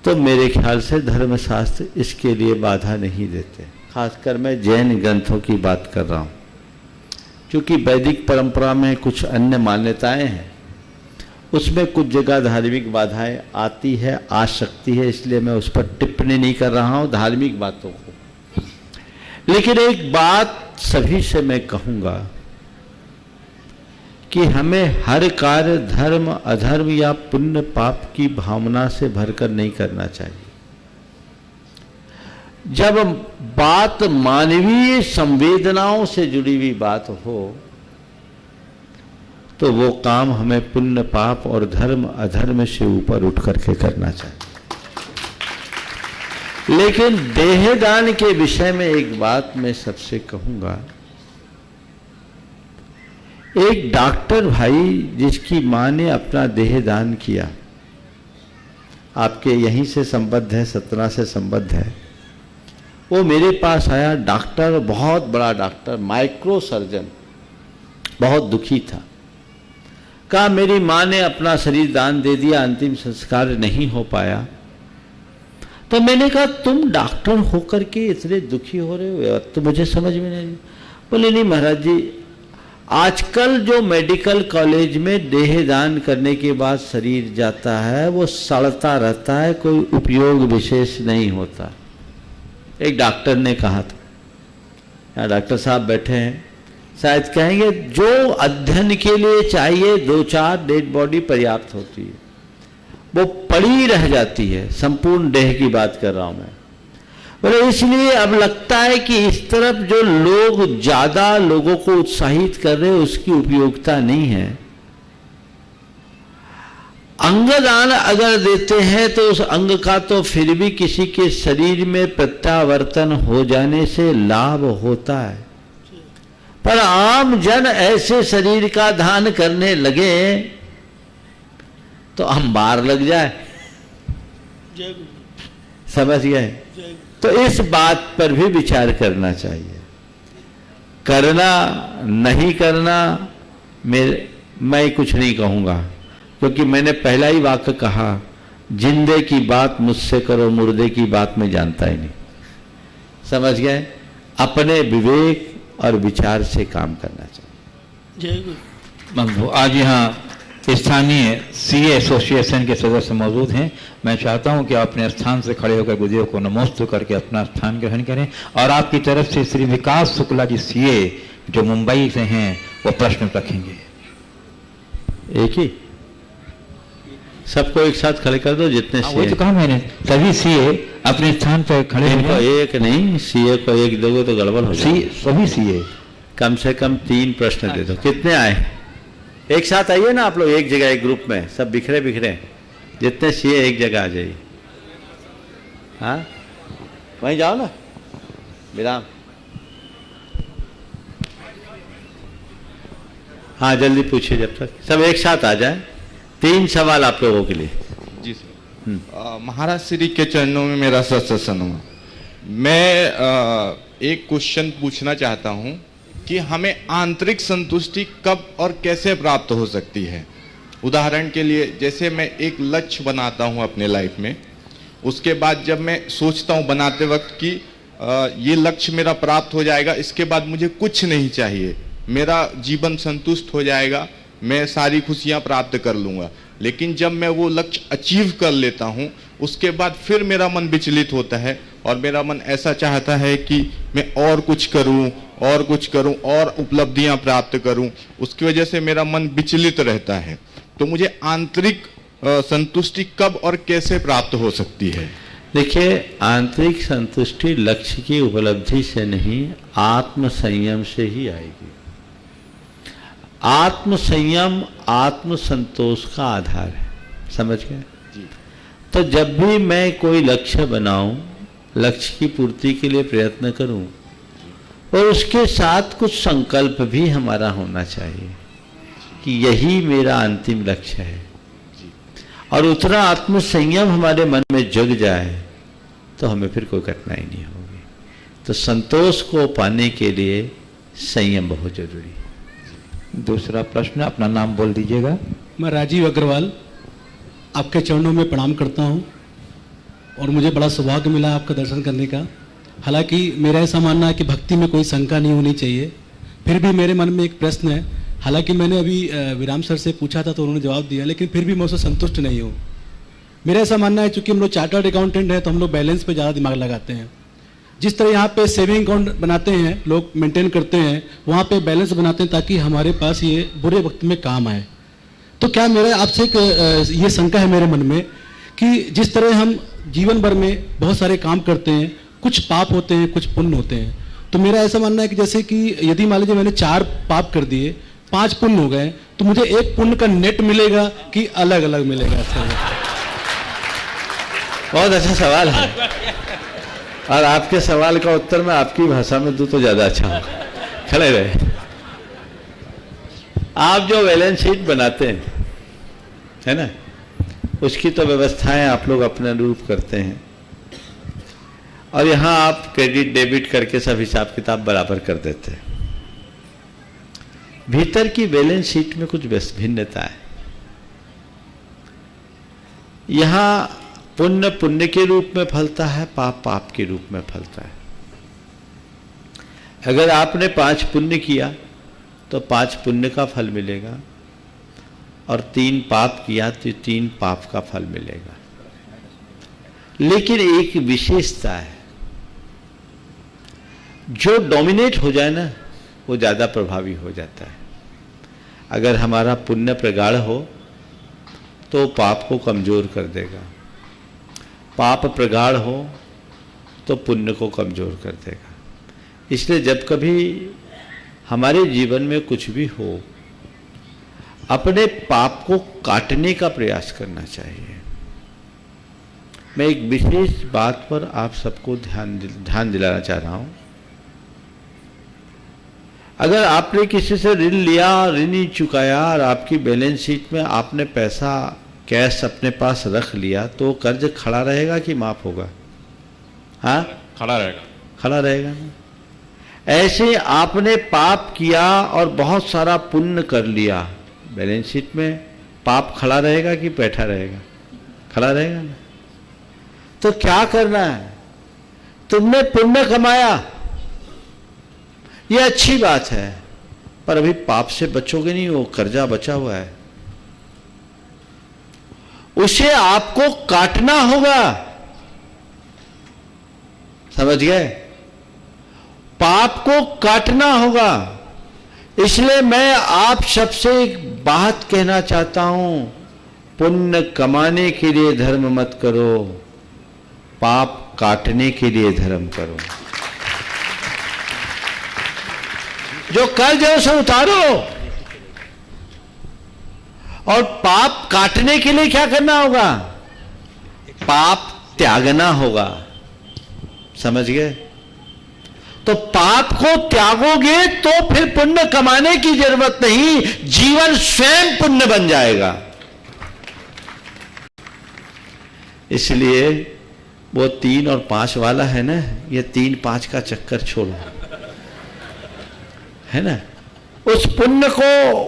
तो मेरे ख्याल से धर्मशास्त्र इसके लिए बाधा नहीं देते। खासकर मैं जैन ग्रंथों की बात कर रहा हूं, क्योंकि वैदिक परंपरा में कुछ अन्य मान्यताएं हैं, उसमें कुछ जगह धार्मिक बाधाएं आती है, आ सकती है, इसलिए मैं उस पर टिप्पणी नहीं कर रहा हूं धार्मिक बातों को। लेकिन एक बात सभी से मैं कहूंगा कि हमें हर कार्य धर्म अधर्म या पुण्य पाप की भावना से भरकर नहीं करना चाहिए। जब बात मानवीय संवेदनाओं से जुड़ी हुई बात हो, तो वो काम हमें पुण्य पाप और धर्म अधर्म से ऊपर उठ करके करना चाहिए। लेकिन देहदान के विषय में एक बात मैं सबसे कहूंगा। एक डॉक्टर भाई जिसकी मां ने अपना देहदान किया, आपके यहीं से संबद्ध है, सतना से संबद्ध है, वो मेरे पास आया। डॉक्टर, बहुत बड़ा डॉक्टर, माइक्रो सर्जन, बहुत दुखी था। कहा मेरी मां ने अपना शरीर दान दे दिया, अंतिम संस्कार नहीं हो पाया। तो मैंने कहा तुम डॉक्टर होकर के इतने दुखी हो रहे हो, तो मुझे समझ में नहीं। बोले नहीं महाराज जी, आजकल जो मेडिकल कॉलेज में देहदान करने के बाद शरीर जाता है वो सड़ता रहता है, कोई उपयोग विशेष नहीं होता। एक डॉक्टर ने कहा था। यहाँ डॉक्टर साहब बैठे हैं, शायद कहेंगे जो अध्ययन के लिए चाहिए 2-4 डेड बॉडी पर्याप्त होती है, वो पड़ी रह जाती है। संपूर्ण देह की बात कर रहा हूं मैं। बोले इसलिए अब लगता है कि इस तरफ जो लोग ज्यादा लोगों को उत्साहित कर रहे हैं उसकी उपयोगिता नहीं है, अंगदान अगर देते हैं तो उस अंग का तो फिर भी किसी के शरीर में प्रत्यावर्तन हो जाने से लाभ होता है, पर आम जन ऐसे शरीर का दान करने लगे तो अंबार लग जाए। समझ गए? तो इस बात पर भी विचार करना चाहिए। करना नहीं करना मैं कुछ नहीं कहूंगा, क्योंकि मैंने पहला ही वाक्य कहा, जिंदे की बात मुझसे करो, मुर्दे की बात मैं जानता ही नहीं। समझ गए? अपने विवेक और विचार से काम करना चाहिए। बंधु, आज यहाँ स्थानीय सीए एसोसिएशन के सदस्य मौजूद हैं। मैं चाहता हूं कि आप अपने स्थान से खड़े होकर गुरुदेव को नमोस्तु करके अपना स्थान ग्रहण करें, और आपकी तरफ से श्री विकास शुक्ला जी सीए जो मुंबई से हैं वो प्रश्न रखेंगे। एक ही सबको एक साथ खड़े कर दो, जितने वो तो कहा मैंने, सभी सीए अपने स्थान पर खड़े हो जाएं। एक नहीं, सीए को एक दोगे तो गड़बड़ हो जाए। सभी सीए कम से कम 3 प्रश्न दे दो। कितने आए? एक साथ आइए ना आप लोग, एक जगह एक ग्रुप में, सब बिखरे बिखरे, जितने सीए एक जगह आ जाइए। हाँ, वहीं जाओ ना विराम। हाँ, जल्दी पूछिए जब तक सब एक साथ आ जाए। 3 सवाल आप लोगों के लिए। जी सर। महाराज श्री के चरणों में मेरा सत्संग। मैं एक क्वेश्चन पूछना चाहता हूं कि हमें आंतरिक संतुष्टि कब और कैसे प्राप्त हो सकती है। उदाहरण के लिए, जैसे मैं एक लक्ष्य बनाता हूं अपने लाइफ में, उसके बाद जब मैं सोचता हूं बनाते वक्त कि ये लक्ष्य मेरा प्राप्त हो जाएगा, इसके बाद मुझे कुछ नहीं चाहिए, मेरा जीवन संतुष्ट हो जाएगा, मैं सारी खुशियां प्राप्त कर लूँगा। लेकिन जब मैं वो लक्ष्य अचीव कर लेता हूँ, उसके बाद फिर मेरा मन विचलित होता है और मेरा मन ऐसा चाहता है कि मैं और कुछ करूँ और कुछ करूँ और उपलब्धियां प्राप्त करूँ। उसकी वजह से मेरा मन विचलित रहता है। तो मुझे आंतरिक संतुष्टि कब और कैसे प्राप्त हो सकती है? देखिए, आंतरिक संतुष्टि लक्ष्य की उपलब्धि से नहीं, आत्म संयम से ही आएगी। आत्म संयम आत्म संतोष का आधार है। समझ गए? तो जब भी मैं कोई लक्ष्य बनाऊं, लक्ष्य की पूर्ति के लिए प्रयत्न करूं, और उसके साथ कुछ संकल्प भी हमारा होना चाहिए कि यही मेरा अंतिम लक्ष्य है, और उतना आत्म संयम हमारे मन में जग जाए तो हमें फिर कोई कठिनाई नहीं होगी। तो संतोष को पाने के लिए संयम बहुत जरूरी है। दूसरा प्रश्न, अपना नाम बोल दीजिएगा। मैं राजीव अग्रवाल आपके चरणों में प्रणाम करता हूं, और मुझे बड़ा सौभाग्य मिला आपका दर्शन करने का। हालांकि मेरा ऐसा मानना है कि भक्ति में कोई शंका नहीं होनी चाहिए, फिर भी मेरे मन में एक प्रश्न है। हालांकि मैंने अभी विराम सर से पूछा था तो उन्होंने जवाब दिया, लेकिन फिर भी मैं उससे संतुष्ट नहीं हूँ। मेरा ऐसा मानना है, चूँकि हम लोग चार्टर्ड अकाउंटेंट हैं तो हम लोग बैलेंस पे ज़्यादा दिमाग लगाते हैं। जिस तरह यहाँ पे सेविंग अकाउंट बनाते हैं, लोग मेंटेन करते हैं, वहाँ पे बैलेंस बनाते हैं ताकि हमारे पास ये बुरे वक्त में काम आए। तो क्या मेरा आपसे एक ये शंका है मेरे मन में कि जिस तरह हम जीवन भर में बहुत सारे काम करते हैं, कुछ पाप होते हैं, कुछ पुण्य होते हैं, तो मेरा ऐसा मानना है कि जैसे कि यदि मान लीजिए मैंने 4 पाप कर दिए, 5 पुण्य हो गए, तो मुझे 1 पुण्य का नेट मिलेगा कि अलग अलग मिलेगा? बहुत अच्छा सवाल है, और आपके सवाल का उत्तर मैं आपकी भाषा में दूं तो ज्यादा अच्छा होगा। खड़े रहे। आप जो बैलेंस शीट बनाते हैं, है ना, उसकी तो व्यवस्थाएं आप लोग अपने अनुरूप करते हैं, और यहां आप क्रेडिट डेबिट करके सब हिसाब किताब बराबर कर देते हैं। भीतर की बैलेंस शीट में कुछ भिन्नता है। यहां पुण्य पुण्य के रूप में फलता है, पाप पाप के रूप में फलता है। अगर आपने 5 पुण्य किया तो 5 पुण्य का फल मिलेगा, और 3 पाप किया तो 3 पाप का फल मिलेगा। लेकिन एक विशेषता है, जो डोमिनेट हो जाए ना वो ज्यादा प्रभावी हो जाता है। अगर हमारा पुण्य प्रगाढ़ हो तो पाप को कमजोर कर देगा, पाप प्रगाढ़ हो तो पुण्य को कमजोर कर देगा। इसलिए जब कभी हमारे जीवन में कुछ भी हो, अपने पाप को काटने का प्रयास करना चाहिए। मैं एक विशेष बात पर आप सबको ध्यान दिलाना चाह रहा हूं। अगर आपने किसी से ऋण लिया, ऋण नहीं चुकाया और आपकी बैलेंस शीट में आपने पैसा कैश अपने पास रख लिया, तो कर्ज खड़ा रहेगा कि माफ होगा? हाँ, खड़ा रहेगा। खड़ा रहेगा ना। ऐसे आपने पाप किया और बहुत सारा पुण्य कर लिया, बैलेंस शीट में पाप खड़ा रहेगा कि बैठा रहेगा? खड़ा रहेगा ना। तो क्या करना है? तुमने पुण्य कमाया, यह अच्छी बात है, पर अभी पाप से बचोगे नहीं, वो कर्जा बचा हुआ है, उसे आपको काटना होगा। समझ गए? पाप को काटना होगा। इसलिए मैं आप सबसे एक बात कहना चाहता हूं, पुण्य कमाने के लिए धर्म मत करो, पाप काटने के लिए धर्म करो। जो कर्ज है उसे उतारो, और पाप काटने के लिए क्या करना होगा? पाप त्यागना होगा। समझ गए? तो पाप को त्यागोगे तो फिर पुण्य कमाने की जरूरत नहीं, जीवन स्वयं पुण्य बन जाएगा। इसलिए वो 3 और 5 वाला है ना, ये 3-5 का चक्कर छोड़ो, है ना। उस पुण्य को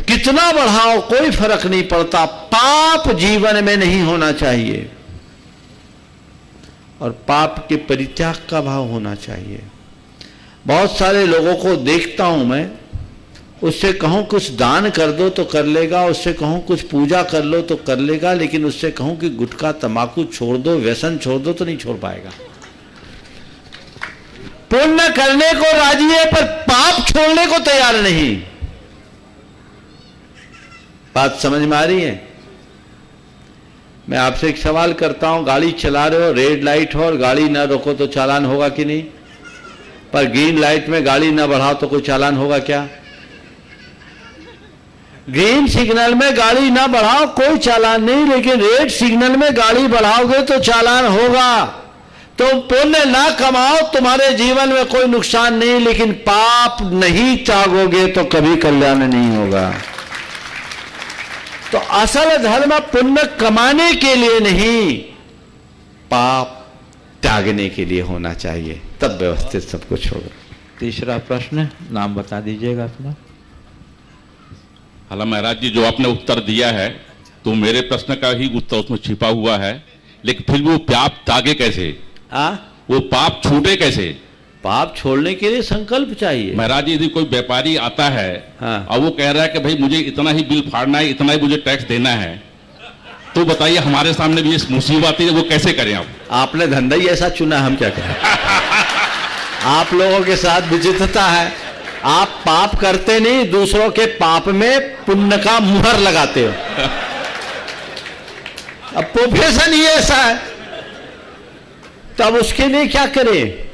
कितना बढ़ाओ कोई फर्क नहीं पड़ता, पाप जीवन में नहीं होना चाहिए, और पाप के परित्याग का भाव होना चाहिए। बहुत सारे लोगों को देखता हूं मैं, उससे कहूं कुछ दान कर दो तो कर लेगा, उससे कहूं कुछ पूजा कर लो तो कर लेगा, लेकिन उससे कहूं कि गुटखा तंबाकू छोड़ दो, व्यसन छोड़ दो, तो नहीं छोड़ पाएगा। पुण्य करने को राजी है पर पाप छोड़ने को तैयार नहीं। बात समझ में आ रही है? मैं आपसे एक सवाल करता हूं, गाड़ी चला रहे हो, रेड लाइट हो और गाड़ी ना रोको तो चालान होगा कि नहीं? पर ग्रीन लाइट में गाड़ी ना बढ़ाओ तो कोई चालान होगा क्या? ग्रीन सिग्नल में गाड़ी ना बढ़ाओ कोई चालान नहीं, लेकिन रेड सिग्नल में गाड़ी बढ़ाओगे तो चालान होगा। तो पुण्य ना कमाओ, तुम्हारे जीवन में कोई नुकसान नहीं, लेकिन पाप नहीं त्यागोगे तो कभी कल्याण नहीं होगा। तो असल धर्म पुण्य कमाने के लिए नहीं, पाप त्यागने के लिए होना चाहिए, तब व्यवस्थित सब कुछ होगा। तीसरा प्रश्न, नाम बता दीजिएगा अपना। हाला महाराज जी, जो आपने उत्तर दिया है तो मेरे प्रश्न का ही उत्तर उसमें छिपा हुआ है, लेकिन फिर भी वो पाप त्यागे कैसे? वो पाप छूटे कैसे? पाप छोड़ने के लिए संकल्प चाहिए। महाराज जी, यदि कोई व्यापारी आता है और वो कह रहा है कि भाई मुझे इतना ही बिल फाड़ना है, इतना ही मुझे टैक्स देना है, तो बताइए हमारे सामने भी इस मुसीबत है, वो कैसे करें? आपने धंधा ही ऐसा चुना, हम क्या करें? आप लोगों के साथ विचित्रता है, आप पाप करते नहीं, दूसरों के पाप में पुण्य का मुहर लगाते हो। अब प्रोफेशन ही ऐसा है, तब उसके लिए क्या करें?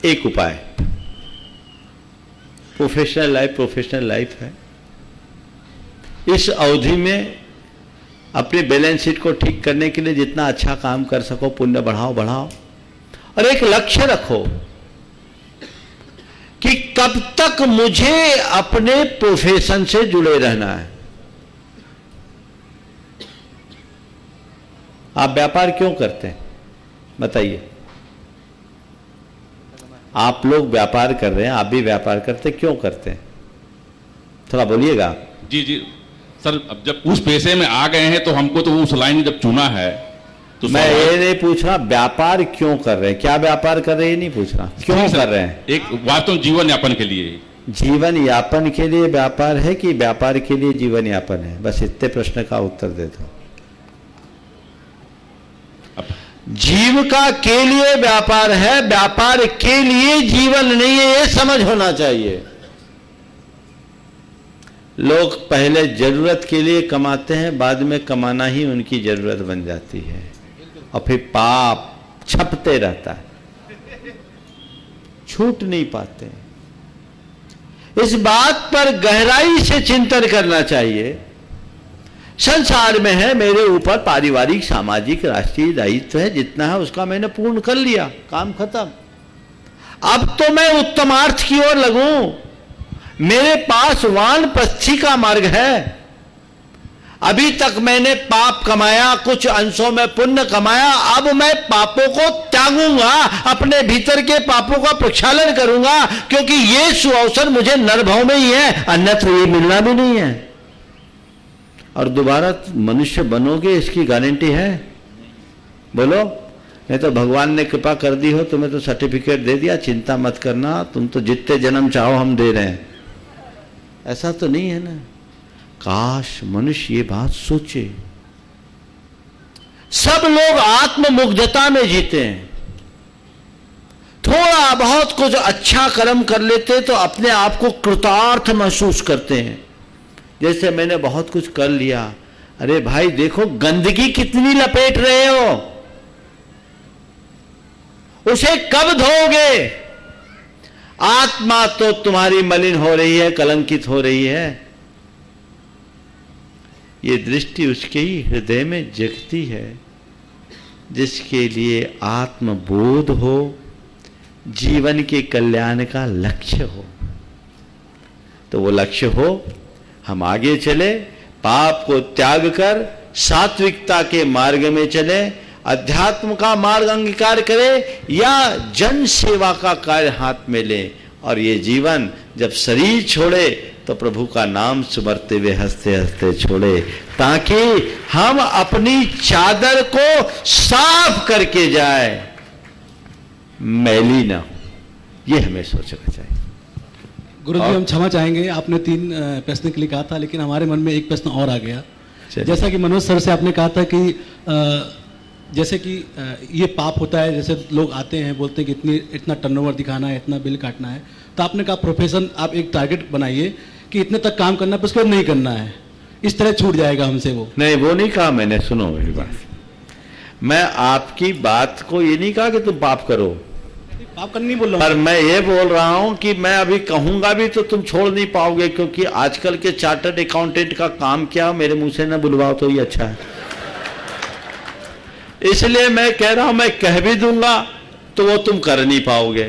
एक उपाय, प्रोफेशनल लाइफ है। इस अवधि में अपनी बैलेंस शीट को ठीक करने के लिए जितना अच्छा काम कर सको पुण्य बढ़ाओ, और एक लक्ष्य रखो कि कब तक मुझे अपने प्रोफेशन से जुड़े रहना है। आप व्यापार क्यों करते हैं बताइए? आप लोग व्यापार कर रहे हैं, आप भी व्यापार करते हैं, क्यों करते हैं? थोड़ा बोलिएगा। जी जी सर, अब जब उस पेशे में आ गए हैं तो हमको तो उस लाइन जब चुना है तो मैं ये नहीं पूछ रहा व्यापार क्यों कर रहे हैं, क्या व्यापार कर रहे हैं, ये नहीं पूछ रहा, क्यों कर रहे हैं? एक वास्तव जीवन यापन के लिए। जीवन यापन के लिए व्यापार है कि व्यापार के लिए जीवन यापन है? बस इतने प्रश्न का उत्तर दे दो। जीविका के लिए व्यापार है, व्यापार के लिए जीवन नहीं है, ये समझ होना चाहिए। लोग पहले जरूरत के लिए कमाते हैं, बाद में कमाना ही उनकी जरूरत बन जाती है, और फिर पाप छपते रहता है, छूट नहीं पाते। इस बात पर गहराई से चिंतन करना चाहिए संसार में है, मेरे ऊपर पारिवारिक सामाजिक राष्ट्रीय दायित्व है, जितना है उसका मैंने पूर्ण कर लिया, काम खत्म। अब तो मैं उत्तमार्थ की ओर लगूं। मेरे पास वानप्रस्थी का मार्ग है। अभी तक मैंने पाप कमाया, कुछ अंशों में पुण्य कमाया, अब मैं पापों को त्यागूंगा, अपने भीतर के पापों का प्रक्षालन करूंगा, क्योंकि ये सुअवसर मुझे नरभव में ही है, अन्यत्र ये मिलना भी नहीं है। और दोबारा मनुष्य बनोगे इसकी गारंटी है? बोलो। नहीं तो भगवान ने कृपा कर दी हो, तुम्हें तो सर्टिफिकेट दे दिया, चिंता मत करना, तुम तो जितने जन्म चाहो हम दे रहे हैं। ऐसा तो नहीं है ना। काश मनुष्य ये बात सोचे। सब लोग आत्ममुग्धता में जीते हैं। थोड़ा बहुत कुछ अच्छा कर्म कर लेते तो अपने आप को कृतार्थ महसूस करते हैं, जैसे मैंने बहुत कुछ कर लिया। अरे भाई देखो, गंदगी कितनी लपेट रहे हो, उसे कब धोगे? आत्मा तो तुम्हारी मलिन हो रही है, कलंकित हो रही है। ये दृष्टि उसके ही हृदय में जगती है, जिसके लिए आत्मबोध हो, जीवन के कल्याण का लक्ष्य हो। तो वो लक्ष्य हो, हम आगे चले, पाप को त्याग कर सात्विकता के मार्ग में चले, अध्यात्म का मार्ग अंगीकार करें, या जन सेवा का कार्य हाथ में ले, और ये जीवन जब शरीर छोड़े तो प्रभु का नाम सुमरते हुए हंसते हंसते छोड़े, ताकि हम अपनी चादर को साफ करके जाए, मैली ना हो। ये हमें सोचना चाहिए। गुरुजी हम क्षमा चाहेंगे, आपने 3 प्रश्न के लिए कहा था, लेकिन हमारे मन में एक प्रश्न और आ गया। जैसा कि मनोज सर से आपने कहा था कि जैसे कि ये पाप होता है, जैसे लोग आते हैं बोलते हैं कि इतना टर्नओवर दिखाना है, इतना बिल काटना है, तो आपने कहा प्रोफेशन आप एक टारगेट बनाइए कि इतने तक काम करना है, उसके बाद नहीं करना है, इस तरह छूट जाएगा हमसे। वो नहीं, वो नहीं कहा मैंने। सुनो मेरी बात, मैं आपकी बात को ये नहीं कहा कि तुम पाप करो, पाप करनी बोल रहा हूं, पर मैं ये बोल रहा हूं कि मैं अभी कहूंगा भी तो तुम छोड़ नहीं पाओगे, क्योंकि आजकल के चार्टर्ड अकाउंटेंट का काम क्या, मेरे मुंह से न बुलवाओ तो ही अच्छा है। इसलिए मैं कह रहा हूं, मैं कह भी दूंगा तो वो तुम कर नहीं पाओगे।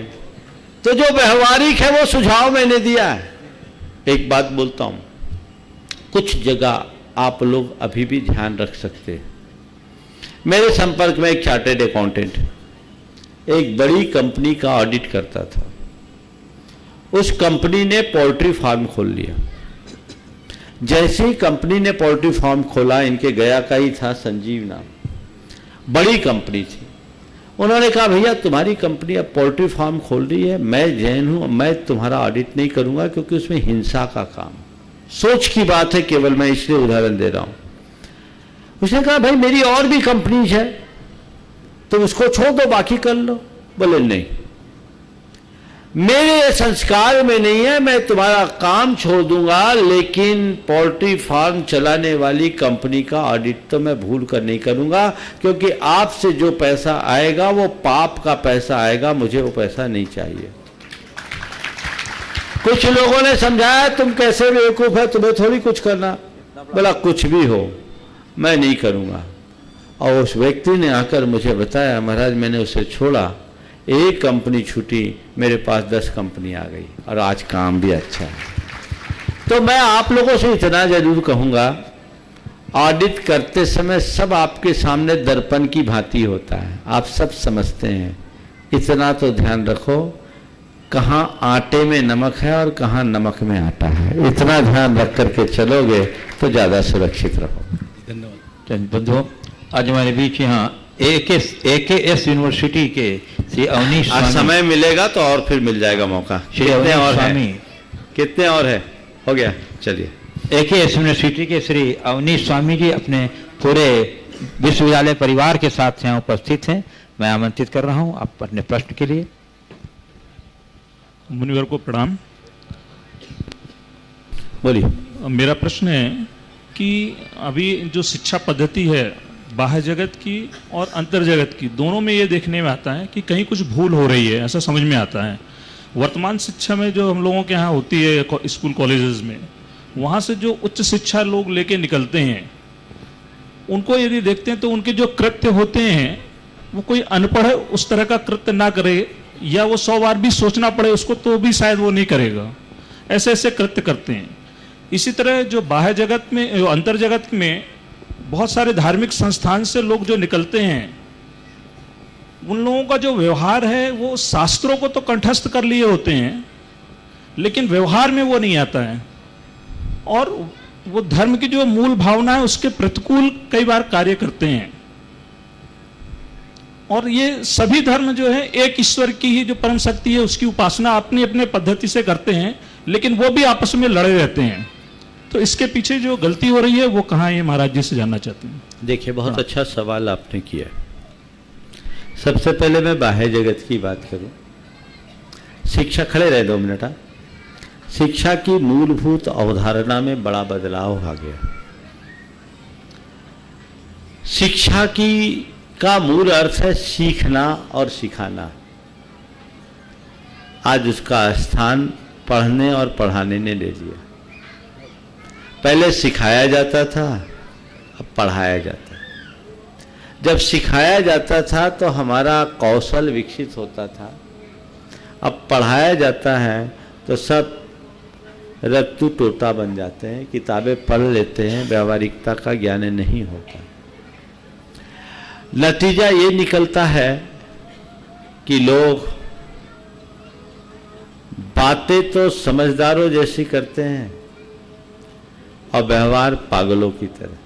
तो जो व्यवहारिक है वो सुझाव मैंने दिया है। एक बात बोलता हूं, कुछ जगह आप लोग अभी भी ध्यान रख सकते हैं। मेरे संपर्क में एक चार्टर्ड अकाउंटेंट एक बड़ी कंपनी का ऑडिट करता था। उस कंपनी ने पोल्ट्री फार्म खोल लिया। जैसे ही कंपनी ने पोल्ट्री फार्म खोला, इनके गया का ही था, संजीव नाम, बड़ी कंपनी थी। उन्होंने कहा भैया तुम्हारी कंपनी अब पोल्ट्री फार्म खोल रही है, मैं जैन हूं, मैं तुम्हारा ऑडिट नहीं करूंगा क्योंकि उसमें हिंसा का काम। सोच की बात है, केवल मैं इसलिए उदाहरण दे रहा हूं। उसने कहा भाई मेरी और भी कंपनी है, तुम उसको छोड़ दो, बाकी कर लो। बोले नहीं, मेरे संस्कार में नहीं है, मैं तुम्हारा काम छोड़ दूंगा, लेकिन पोल्ट्री फार्म चलाने वाली कंपनी का ऑडिट तो मैं भूल कर नहीं करूंगा, क्योंकि आपसे जो पैसा आएगा वो पाप का पैसा आएगा, मुझे वो पैसा नहीं चाहिए। कुछ लोगों ने समझाया तुम कैसे बेवकूफ है, तुम्हें थोड़ी कुछ करना। बोला कुछ भी हो मैं नहीं करूंगा। और उस व्यक्ति ने आकर मुझे बताया महाराज मैंने उसे छोड़ा, एक कंपनी छूटी, मेरे पास 10 कंपनी आ गई और आज काम भी अच्छा है। तो मैं आप लोगों से इतना जरूर कहूंगा, ऑडिट करते समय सब आपके सामने दर्पण की भांति होता है, आप सब समझते हैं। इतना तो ध्यान रखो कहाँ आटे में नमक है और कहाँ नमक में आटा है, इतना ध्यान रख करके चलोगे तो ज्यादा सुरक्षित रहो। धन्यवाद। बंधुओं, आज हमारे बीच यहाँ AKS यूनिवर्सिटी के श्री अवनीश आज समय मिलेगा तो और फिर मिल जाएगा मौका। कितने और है? कितने और है? हो गया, चलिए। AKS यूनिवर्सिटी के श्री अवनीश स्वामी जी अपने पूरे विश्वविद्यालय परिवार के साथ यहाँ उपस्थित हैं। मैं आमंत्रित कर रहा हूँ आप अपने प्रश्न के लिए। मुनिवर को प्रणाम। बोलिए। मेरा प्रश्न है कि अभी जो शिक्षा पद्धति है बाह्य जगत की और अंतर जगत की, दोनों में ये देखने में आता है कि कहीं कुछ भूल हो रही है, ऐसा समझ में आता है। वर्तमान शिक्षा में जो हम लोगों के यहाँ होती है स्कूल कॉलेजेस में, वहाँ से जो उच्च शिक्षा लोग लेके निकलते हैं उनको यदि देखते हैं तो उनके जो कृत्य होते हैं वो कोई अनपढ़ उस तरह का कृत्य ना करे, या वो 100 बार भी सोचना पड़े उसको तो भी शायद वो नहीं करेगा, ऐसे ऐसे कृत्य करते हैं। इसी तरह जो बाह्य जगत में, जो अंतर जगत में बहुत सारे धार्मिक संस्थान से लोग जो निकलते हैं, उन लोगों का जो व्यवहार है वो शास्त्रों को तो कंठस्थ कर लिए होते हैं, लेकिन व्यवहार में वो नहीं आता है, और वो धर्म की जो मूल भावना है उसके प्रतिकूल कई बार कार्य करते हैं। और ये सभी धर्म जो है एक ईश्वर की ही जो परम शक्ति है उसकी उपासना अपनी अपने पद्धति से करते हैं, लेकिन वो भी आपस में लड़े रहते हैं। तो इसके पीछे जो गलती हो रही है वो कहाँ है, महाराज जी से जानना चाहते हैं। देखिए, बहुत अच्छा सवाल आपने किया। सबसे पहले मैं बाह्य जगत की बात करूं। शिक्षा, खड़े रहे 2 मिनट। शिक्षा की मूलभूत अवधारणा में बड़ा बदलाव आ गया। शिक्षा का मूल अर्थ है सीखना और सिखाना। आज उसका स्थान पढ़ने और पढ़ाने ने ले लिया। पहले सिखाया जाता था, अब पढ़ाया जाता है। जब सिखाया जाता था तो हमारा कौशल विकसित होता था, अब पढ़ाया जाता है तो सब रत्तू टोटा बन जाते हैं, किताबें पढ़ लेते हैं, व्यावहारिकता का ज्ञान नहीं होता। नतीजा ये निकलता है कि लोग बातें तो समझदारों जैसी करते हैं और व्यवहार पागलों की तरह।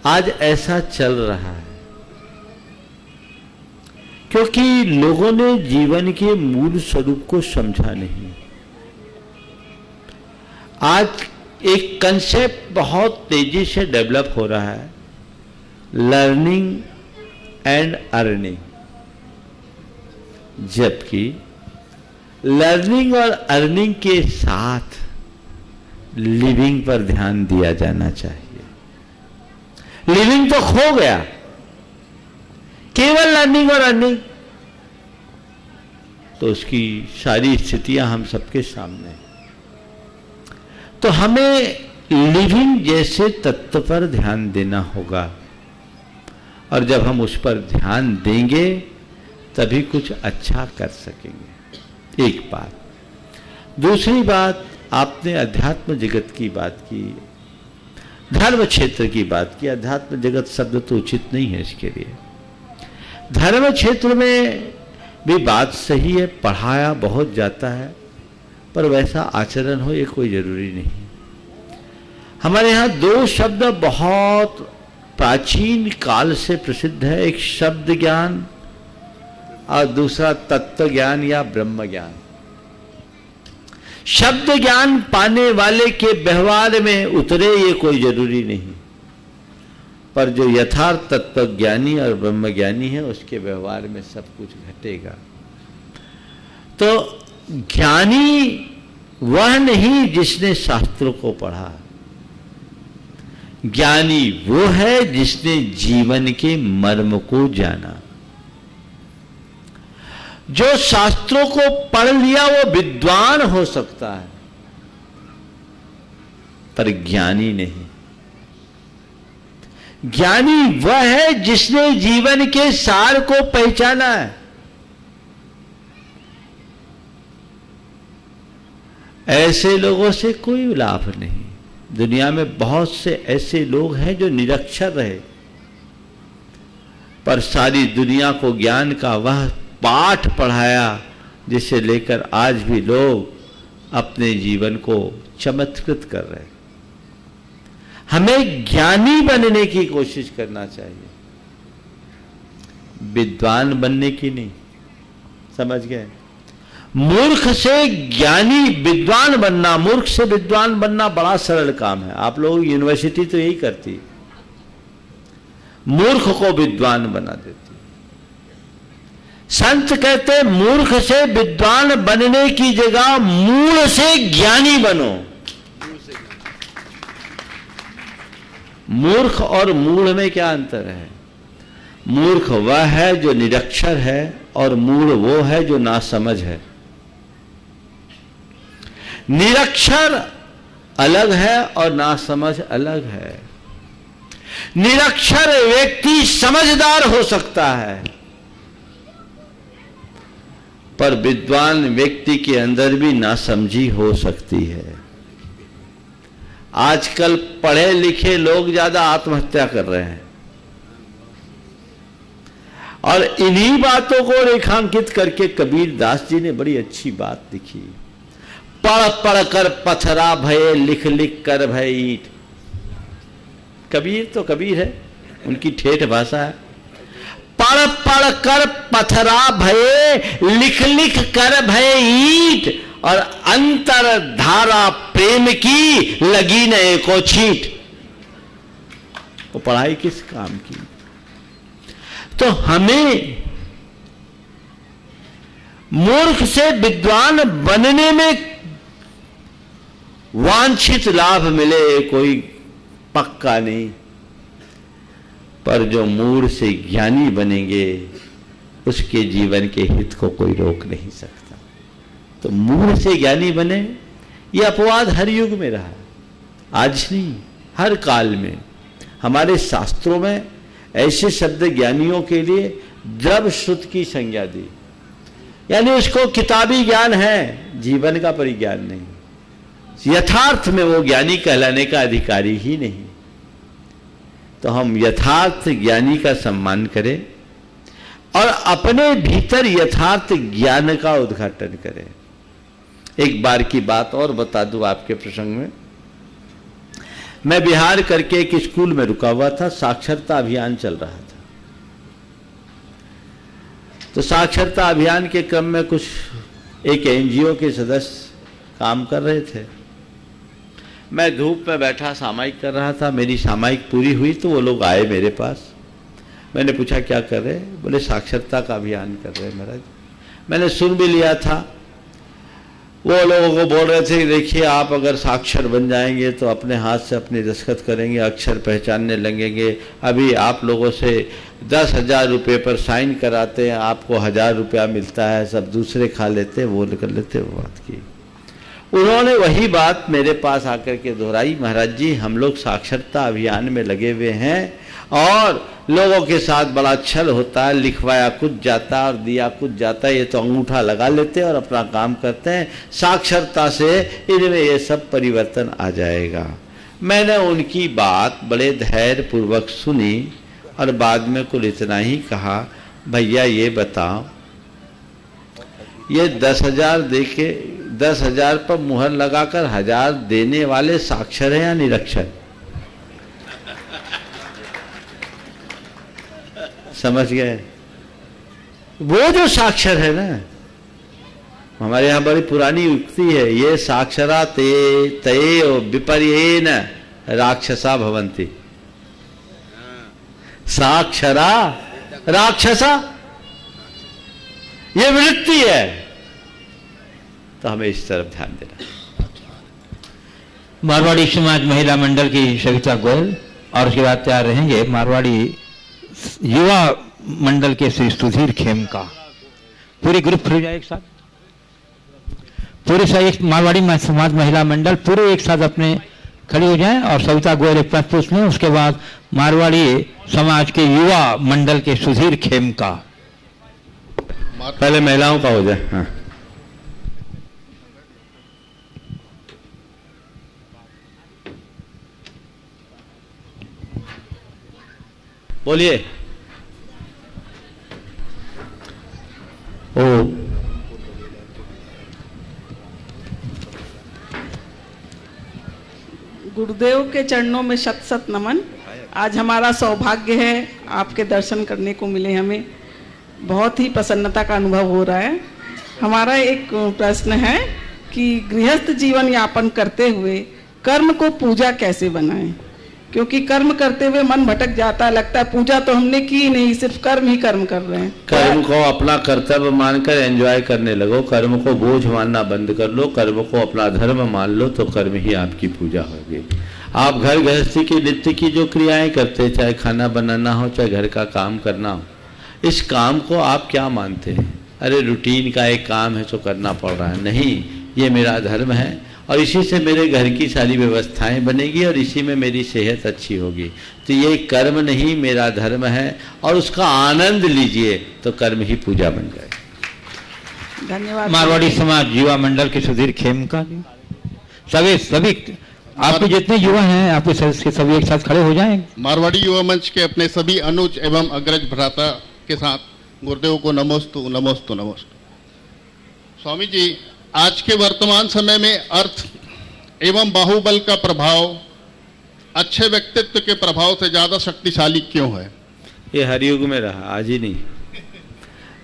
आज ऐसा चल रहा है क्योंकि लोगों ने जीवन के मूल स्वरूप को समझा नहीं। आज एक कंसेप्ट बहुत तेजी से डेवलप हो रहा है, लर्निंग एंड अर्निंग, जबकि लर्निंग और अर्निंग के साथ लिविंग पर ध्यान दिया जाना चाहिए। लिविंग तो खो गया, केवल लर्निंग और अर्निंग, तो उसकी सारी स्थितियां हम सबके सामने हैं। तो हमें लिविंग जैसे तत्व पर ध्यान देना होगा, और जब हम उस पर ध्यान देंगे तभी कुछ अच्छा कर सकेंगे। एक बात। दूसरी बात, आपने अध्यात्म जगत की बात की, धर्म क्षेत्र की बात की। अध्यात्म जगत शब्द तो उचित नहीं है इसके लिए। धर्म क्षेत्र में भी बात सही है, पढ़ाया बहुत जाता है, पर वैसा आचरण हो ये कोई जरूरी नहीं। हमारे यहाँ 2 शब्द बहुत प्राचीन काल से प्रसिद्ध है, एक शब्द ज्ञान और दूसरा तत्व ज्ञान या ब्रह्म ज्ञान। शब्द ज्ञान पाने वाले के व्यवहार में उतरे ये कोई जरूरी नहीं, पर जो यथार्थ तत्व ज्ञानी और ब्रह्म ज्ञानी है उसके व्यवहार में सब कुछ घटेगा। तो ज्ञानी वह नहीं जिसने शास्त्रों को पढ़ा, ज्ञानी वो है जिसने जीवन के मर्म को जाना। जो शास्त्रों को पढ़ लिया वो विद्वान हो सकता है, पर ज्ञानी नहीं। ज्ञानी वह है जिसने जीवन के सार को पहचाना है। ऐसे लोगों से कोई लाभ नहीं। दुनिया में बहुत से ऐसे लोग हैं जो निरक्षर रहे, पर सारी दुनिया को ज्ञान का वह पाठ पढ़ाया जिसे लेकर आज भी लोग अपने जीवन को चमत्कृत कर रहे हैं। हमें ज्ञानी बनने की कोशिश करना चाहिए, विद्वान बनने की नहीं। समझ गए? मूर्ख से ज्ञानी विद्वान बनना, मूर्ख से विद्वान बनना बड़ा सरल काम है। आप लोग यूनिवर्सिटी तो यही करती, मूर्ख को विद्वान बना देती। संत कहते मूर्ख से विद्वान बनने की जगह मूल से ज्ञानी बनो। मूर्ख और मूढ़ में क्या अंतर है? मूर्ख वह है जो निरक्षर है और मूढ़ वो है जो नासमझ है। निरक्षर अलग है और नासमझ अलग है। निरक्षर व्यक्ति समझदार हो सकता है, पर विद्वान व्यक्ति के अंदर भी नासमझी हो सकती है। आजकल पढ़े लिखे लोग ज्यादा आत्महत्या कर रहे हैं, और इन्हीं बातों को रेखांकित करके कबीर दास जी ने बड़ी अच्छी बात लिखी। पढ़ पढ़ कर पथरा भये, लिख लिख कर भय ईट। कबीर तो कबीर है, उनकी ठेठ भाषा है। पढ़ पढ़ कर पथरा भये, लिख लिख कर भय ईट, और अंतर धारा प्रेम की लगी न एको छीट। वो पढ़ाई किस काम की? तो हमें मूर्ख से विद्वान बनने में वांछित लाभ मिले कोई पक्का नहीं, पर जो मूढ़ से ज्ञानी बनेंगे उसके जीवन के हित को कोई रोक नहीं सकता। तो मूढ़ से ज्ञानी बने, यह अपवाद हर युग में रहा, आज नहीं, हर काल में। हमारे शास्त्रों में ऐसे शब्द ज्ञानियों के लिए द्रव श्रुत की संज्ञा दी, यानी उसको किताबी ज्ञान है, जीवन का परिज्ञान नहीं। यथार्थ में वो ज्ञानी कहलाने का अधिकारी ही नहीं। तो हम यथार्थ ज्ञानी का सम्मान करें और अपने भीतर यथार्थ ज्ञान का उद्घाटन करें। एक बार की बात और बता दूं आपके प्रसंग में। मैं बिहार करके एक स्कूल में रुका हुआ था, साक्षरता अभियान चल रहा था। तो साक्षरता अभियान के क्रम में कुछ एक एनजीओ के सदस्य काम कर रहे थे। मैं धूप में बैठा सामायिक कर रहा था। मेरी सामायिक पूरी हुई तो वो लोग आए मेरे पास। मैंने पूछा क्या कर रहे? बोले साक्षरता का अभियान कर रहे हैं महाराज। मैंने सुन भी लिया था। वो लोगों को बोल रहे थे कि देखिए आप अगर साक्षर बन जाएंगे तो अपने हाथ से अपनी दस्तखत करेंगे, अक्षर पहचानने लगेंगे। अभी आप लोगों से 10,000 रुपये पर साइन कराते हैं, आपको 1,000 रुपया मिलता है, सब दूसरे खा लेते, वो कर लेते। वो बात की उन्होंने वही बात मेरे पास आकर के दोहराई, महाराज जी हम लोग साक्षरता अभियान में लगे हुए हैं और लोगों के साथ बड़ा छल होता है, लिखवाया कुछ जाता है और दिया कुछ जाता है। ये तो अंगूठा लगा लेते हैं और अपना काम करते हैं। साक्षरता से इनमें ये सब परिवर्तन आ जाएगा। मैंने उनकी बात बड़े धैर्य पूर्वक सुनी और बाद में कुल इतना ही कहा, भैया ये बताओ, ये 10,000 देके 10,000 पर मुहर लगाकर 1,000 देने वाले साक्षर हैं या निरक्षर? समझ गए? वो जो साक्षर है ना, हमारे यहाँ बड़ी पुरानी युक्ति है, ये साक्षरा ते तये विपर्येन राक्षसा भवन्ति। साक्षरा राक्षसा, ये वृत्ति है। तो हमें इस तरफ ध्यान देना। मारवाड़ी समाज महिला मंडल की सविता गोयल और उसके बाद तैयार रहेंगे मारवाड़ी युवा मंडल के श्री सुधीर खेमका। पूरी ग्रुप हो जाए एक साथ, पूरे एक मारवाड़ी समाज महिला मंडल पूरे एक साथ अपने खड़े हो जाएं और सविता गोयल एक प्रश्न पूछ लें। उसके बाद मारवाड़ी समाज के युवा मंडल के सुधीर खेमका। पहले महिलाओं का हो जाए। हाँ। बोलिए। ओ गुरुदेव के चरणों में शत शत नमन। आज हमारा सौभाग्य है आपके दर्शन करने को मिले, हमें बहुत ही प्रसन्नता का अनुभव हो रहा है। हमारा एक प्रश्न है कि गृहस्थ जीवन यापन करते हुए कर्म को पूजा कैसे बनाएं? क्योंकि कर्म करते हुए मन भटक जाता है, लगता है पूजा तो हमने की नहीं, सिर्फ कर्म ही कर्म कर रहे हैं। कर्म को अपना कर्तव्य मानकर एंजॉय करने लगो, कर्म को बोझ मानना बंद कर लो, कर्म को अपना धर्म मान लो, तो कर्म ही आपकी पूजा होगी। आप घर गृहस्थी की नित्य की जो क्रियाएं करते, चाहे खाना बनाना हो, चाहे घर का काम करना हो, इस काम को आप क्या मानते हैं? अरे रूटीन का एक काम है तो करना पड़ रहा है। नहीं, ये मेरा धर्म है और इसी से मेरे घर की सारी व्यवस्थाएं बनेगी और इसी में मेरी सेहत अच्छी होगी। तो ये कर्म नहीं, मेरा धर्म है, और उसका आनंद लीजिए तो कर्म ही पूजा बन जाए। धन्यवाद। मारवाड़ी समाज युवा मंडल के सुधीर खेमका जी, सभी आपके जितने युवा हैं आपके सभी एक साथ खड़े हो जाएं। मारवाड़ी युवा मंच के अपने सभी अनुज एवं अग्रज भ्राता के साथ गुरुदेव को नमोस्तु नमोस्तु नमोस्तु। स्वामी जी, आज के वर्तमान समय में अर्थ एवं बाहुबल का प्रभाव अच्छे व्यक्तित्व के प्रभाव से ज्यादा शक्तिशाली क्यों है? ये हर युग में रहा, आज ही नहीं।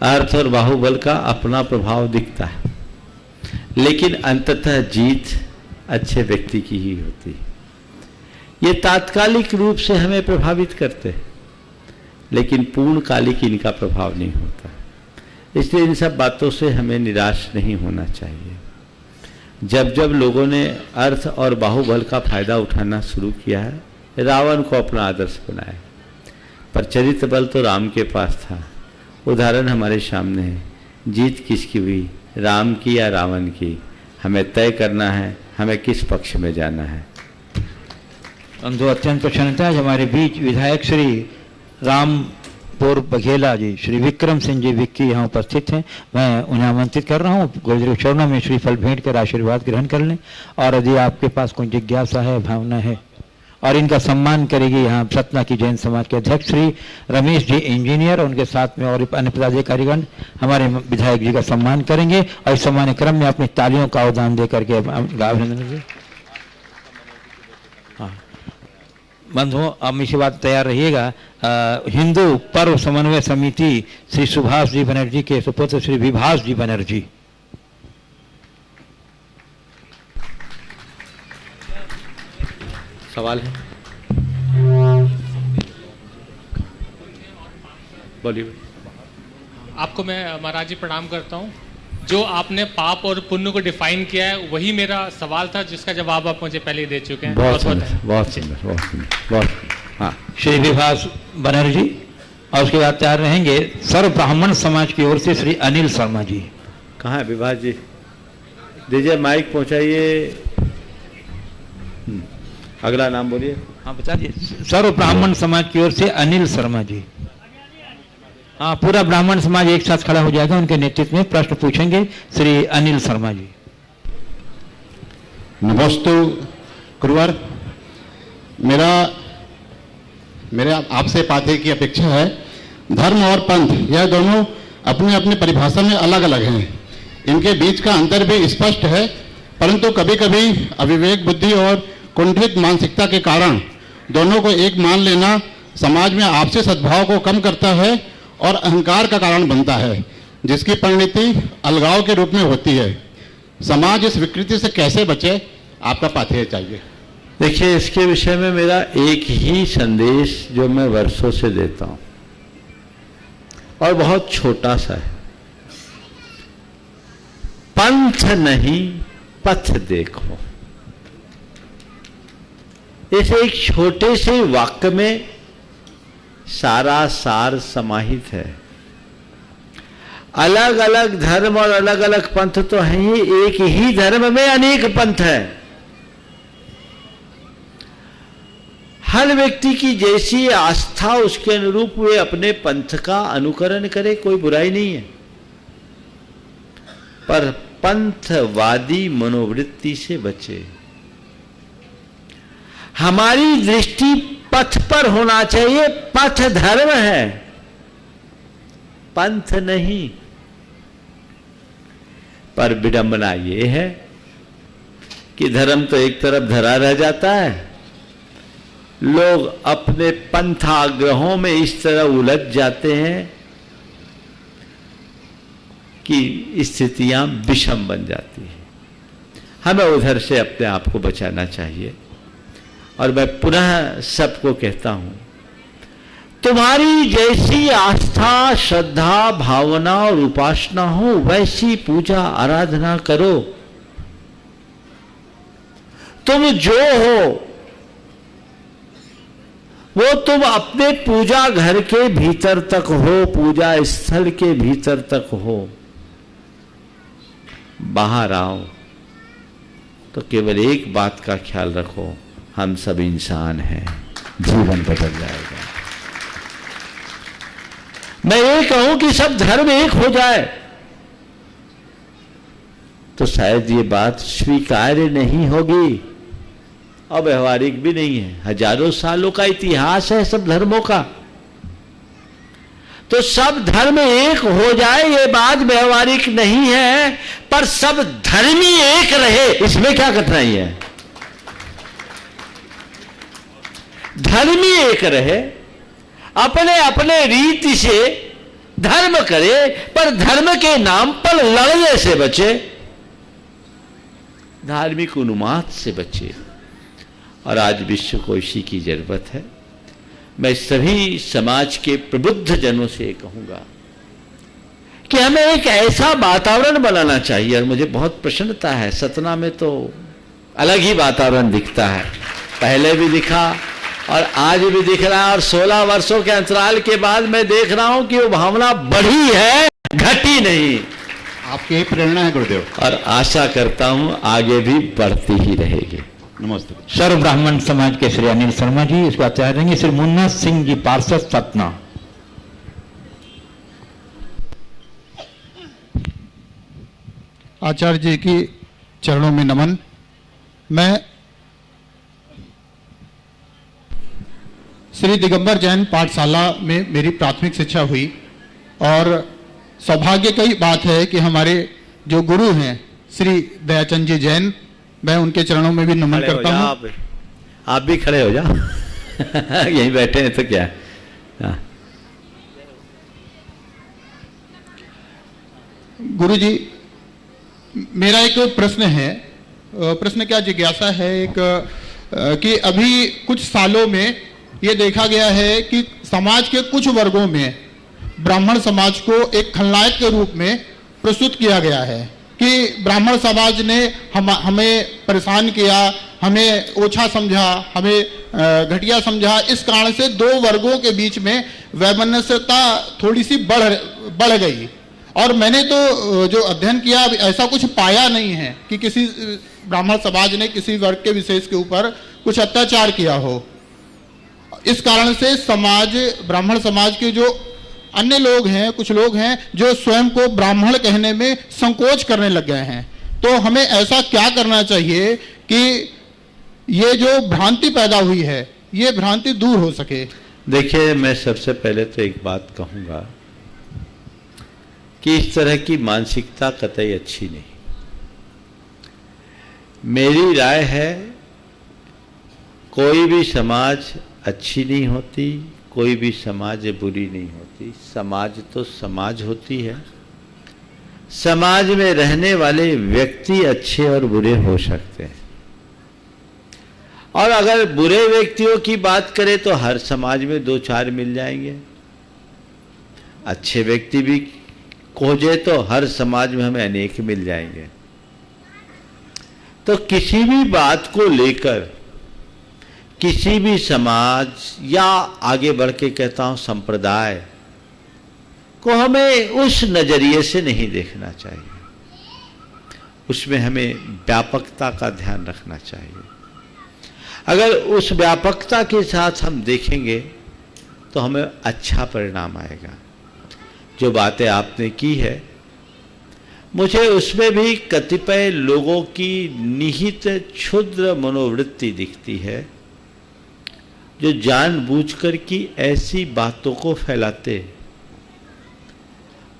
अर्थ और बाहुबल का अपना प्रभाव दिखता है, लेकिन अंततः जीत अच्छे व्यक्ति की ही होती है। ये तात्कालिक रूप से हमें प्रभावित करते हैं, लेकिन पूर्णकालिक इनका प्रभाव नहीं होता। इसलिए इन सब बातों से हमें निराश नहीं होना चाहिए। जब जब लोगों ने अर्थ और बाहुबल का फायदा उठाना शुरू किया है, रावण को अपना आदर्श बनाया, पर चरित्र बल तो राम के पास था। उदाहरण हमारे सामने है, जीत किसकी हुई, राम की या रावण की? हमें तय करना है हमें किस पक्ष में जाना है। बंधु, अत्यंत प्रसन्नता है हमारे बीच विधायक श्री रामपुर बघेला जी, श्री विक्रम सिंह जी विक्की यहाँ उपस्थित हैं। मैं उन्हें आमंत्रित कर रहा हूँ गुरुदेव चरणों में श्रीफल भेंट कर आशीर्वाद ग्रहण कर लें, और यदि आपके पास कोई जिज्ञासा है, भावना है, और इनका सम्मान करेगी यहाँ सतना की जैन समाज के अध्यक्ष श्री रमेश जी इंजीनियर, उनके साथ में और अन्य पदाधिकारीगण हमारे विधायक जी का सम्मान करेंगे। और इस सम्मान क्रम में अपनी तालियों का अवदान दे करके अभिनंदन जी। हाँ बंधुओं, अब इसी बात तैयार रहिएगा। हिंदू पर्व समन्वय समिति श्री सुभाष जी बनर्जी के सुपुत्र श्री विभाष जी बनर्जी। सवाल है? बोलिए। आपको मैं महाराज जी प्रणाम करता हूँ। जो आपने पाप और पुण्य को डिफाइन किया है वही मेरा सवाल था, जिसका जवाब आप मुझे पहले ही दे चुके हैं। बहुत सुंदर, बहुत सुंदर, बहुत सुंदर, बहुत। हाँ, श्री विभाष बनर्जी, और उसके बाद तैयार रहेंगे सर्व ब्राह्मण समाज की ओर से श्री अनिल शर्मा जी। कहाँ है विभाष जी? दीजिए माइक पहुंचाइए। अगला नाम बोलिए। हाँ बता दिए। सर्व ब्राह्मण समाज की ओर से अनिल शर्मा जी। हाँ, पूरा ब्राह्मण समाज एक साथ खड़ा हो जाएगा, उनके नेतृत्व में प्रश्न पूछेंगे श्री अनिल शर्मा जी। नमोस्तु गुरुवर, मेरे आपसे बातें की अपेक्षा है। धर्म और पंथ यह दोनों अपने अपने परिभाषा में अलग अलग हैं, इनके बीच का अंतर भी स्पष्ट है, परंतु कभी कभी अविवेक बुद्धि और कुंठित मानसिकता के कारण दोनों को एक मान लेना समाज में आपसी सद्भाव को कम करता है और अहंकार का कारण बनता है, जिसकी परिणति अलगाव के रूप में होती है। समाज इस विकृति से कैसे बचे, आपका पाथेय चाहिए। देखिए, इसके विषय में मेरा एक ही संदेश जो मैं वर्षों से देता हूं और बहुत छोटा सा है। पंथ नहीं पथ देखो। इस एक छोटे से वाक्य में सारा सार समाहित है। अलग अलग धर्म और अलग अलग पंथ तो है ही, एक ही धर्म में अनेक पंथ है। हर व्यक्ति की जैसी आस्था उसके अनुरूप वे अपने पंथ का अनुकरण करे, कोई बुराई नहीं है, पर पंथवादी मनोवृत्ति से बचे। हमारी दृष्टि पथ पर होना चाहिए। पथ धर्म है, पंथ नहीं। पर विडंबना ये है कि धर्म तो एक तरफ धरा रह जाता है, लोग अपने पंथाग्रहों में इस तरह उलझ जाते हैं कि स्थितियां विषम बन जाती हैं। हमें उधर से अपने आप को बचाना चाहिए। और मैं पुनः सबको कहता हूं, तुम्हारी जैसी आस्था, श्रद्धा, भावना और उपासना हो, वैसी पूजा आराधना करो। तुम जो हो वो तुम अपने पूजा घर के भीतर तक हो, पूजा स्थल के भीतर तक हो। बाहर आओ, तो केवल एक बात का ख्याल रखो, हम सब इंसान हैं, जीवन बदल जाएगा। मैं ये कहूं कि सब धर्म एक हो जाए तो शायद ये बात स्वीकार्य नहीं होगी और व्यवहारिक भी नहीं है। हजारों सालों का इतिहास है सब धर्मों का, तो सब धर्म एक हो जाए ये बात व्यवहारिक नहीं है, पर सब धर्मी एक रहे इसमें क्या कठिनाई है। धर्मी एक रहे, अपने अपने रीति से धर्म करे, पर धर्म के नाम पर लड़ने से बचे, धार्मिक उन्माद से बचे। और आज विश्व को इसी की जरूरत है। मैं सभी समाज के प्रबुद्ध जनों से कहूंगा कि हमें एक ऐसा वातावरण बनाना चाहिए। और मुझे बहुत प्रसन्नता है, सतना में तो अलग ही वातावरण दिखता है, पहले भी दिखा और आज भी दिख रहा है। और 16 वर्षों के अंतराल के बाद मैं देख रहा हूं कि वो भावना बढ़ी है, घटी नहीं। आपकी प्रेरणा है गुरुदेव, और आशा करता हूं आगे भी बढ़ती ही रहेगी। नमस्ते। सर्व ब्राह्मण समाज के श्री अनिल शर्मा जी, इसको आचार्य रहेंगे श्री मुन्ना सिंह जी, पार्षद सतना। आचार्य जी की चरणों में नमन। मैं श्री दिगंबर जैन पाठशाला में मेरी प्राथमिक शिक्षा हुई और सौभाग्य की बात है कि हमारे जो गुरु हैं श्री दयाचंद जी जैन, मैं उनके चरणों में भी नमन करता हूँ। आप भी खड़े हो जाओ यहीं बैठे हैं तो क्या। गुरु जी, मेरा एक प्रश्न है, प्रश्न क्या जिज्ञासा है एक कि अभी कुछ सालों में ये देखा गया है कि समाज के कुछ वर्गों में ब्राह्मण समाज को एक खलनायक के रूप में प्रस्तुत किया गया है कि ब्राह्मण समाज ने हमें परेशान किया, हमें ओछा समझा, हमें घटिया समझा। इस कारण से दो वर्गों के बीच में वैमनस्यता थोड़ी सी बढ़ गई। और मैंने तो जो अध्ययन किया ऐसा कुछ पाया नहीं है कि किसी ब्राह्मण समाज ने किसी वर्ग के विशेष के ऊपर कुछ अत्याचार किया हो। इस कारण से समाज, ब्राह्मण समाज के जो अन्य लोग हैं, कुछ लोग हैं जो स्वयं को ब्राह्मण कहने में संकोच करने लग गए हैं। तो हमें ऐसा क्या करना चाहिए कि ये जो भ्रांति पैदा हुई है ये भ्रांति दूर हो सके। देखिए, मैं सबसे पहले तो एक बात कहूंगा कि इस तरह की मानसिकता कतई अच्छी नहीं। मेरी राय है कोई भी समाज अच्छी नहीं होती, कोई भी समाज बुरी नहीं होती। समाज तो समाज होती है। समाज में रहने वाले व्यक्ति अच्छे और बुरे हो सकते हैं। और अगर बुरे व्यक्तियों की बात करें तो हर समाज में 2-4 मिल जाएंगे। अच्छे व्यक्ति भी खोजे तो हर समाज में हमें अनेक मिल जाएंगे। तो किसी भी बात को लेकर किसी भी समाज या आगे बढ़ के कहता हूं संप्रदाय को हमें उस नजरिए से नहीं देखना चाहिए। उसमें हमें व्यापकता का ध्यान रखना चाहिए। अगर उस व्यापकता के साथ हम देखेंगे तो हमें अच्छा परिणाम आएगा। जो बातें आपने की है, मुझे उसमें भी कतिपय लोगों की निहित क्षुद्र मनोवृत्ति दिखती है जो जानबूझकर की ऐसी बातों को फैलाते।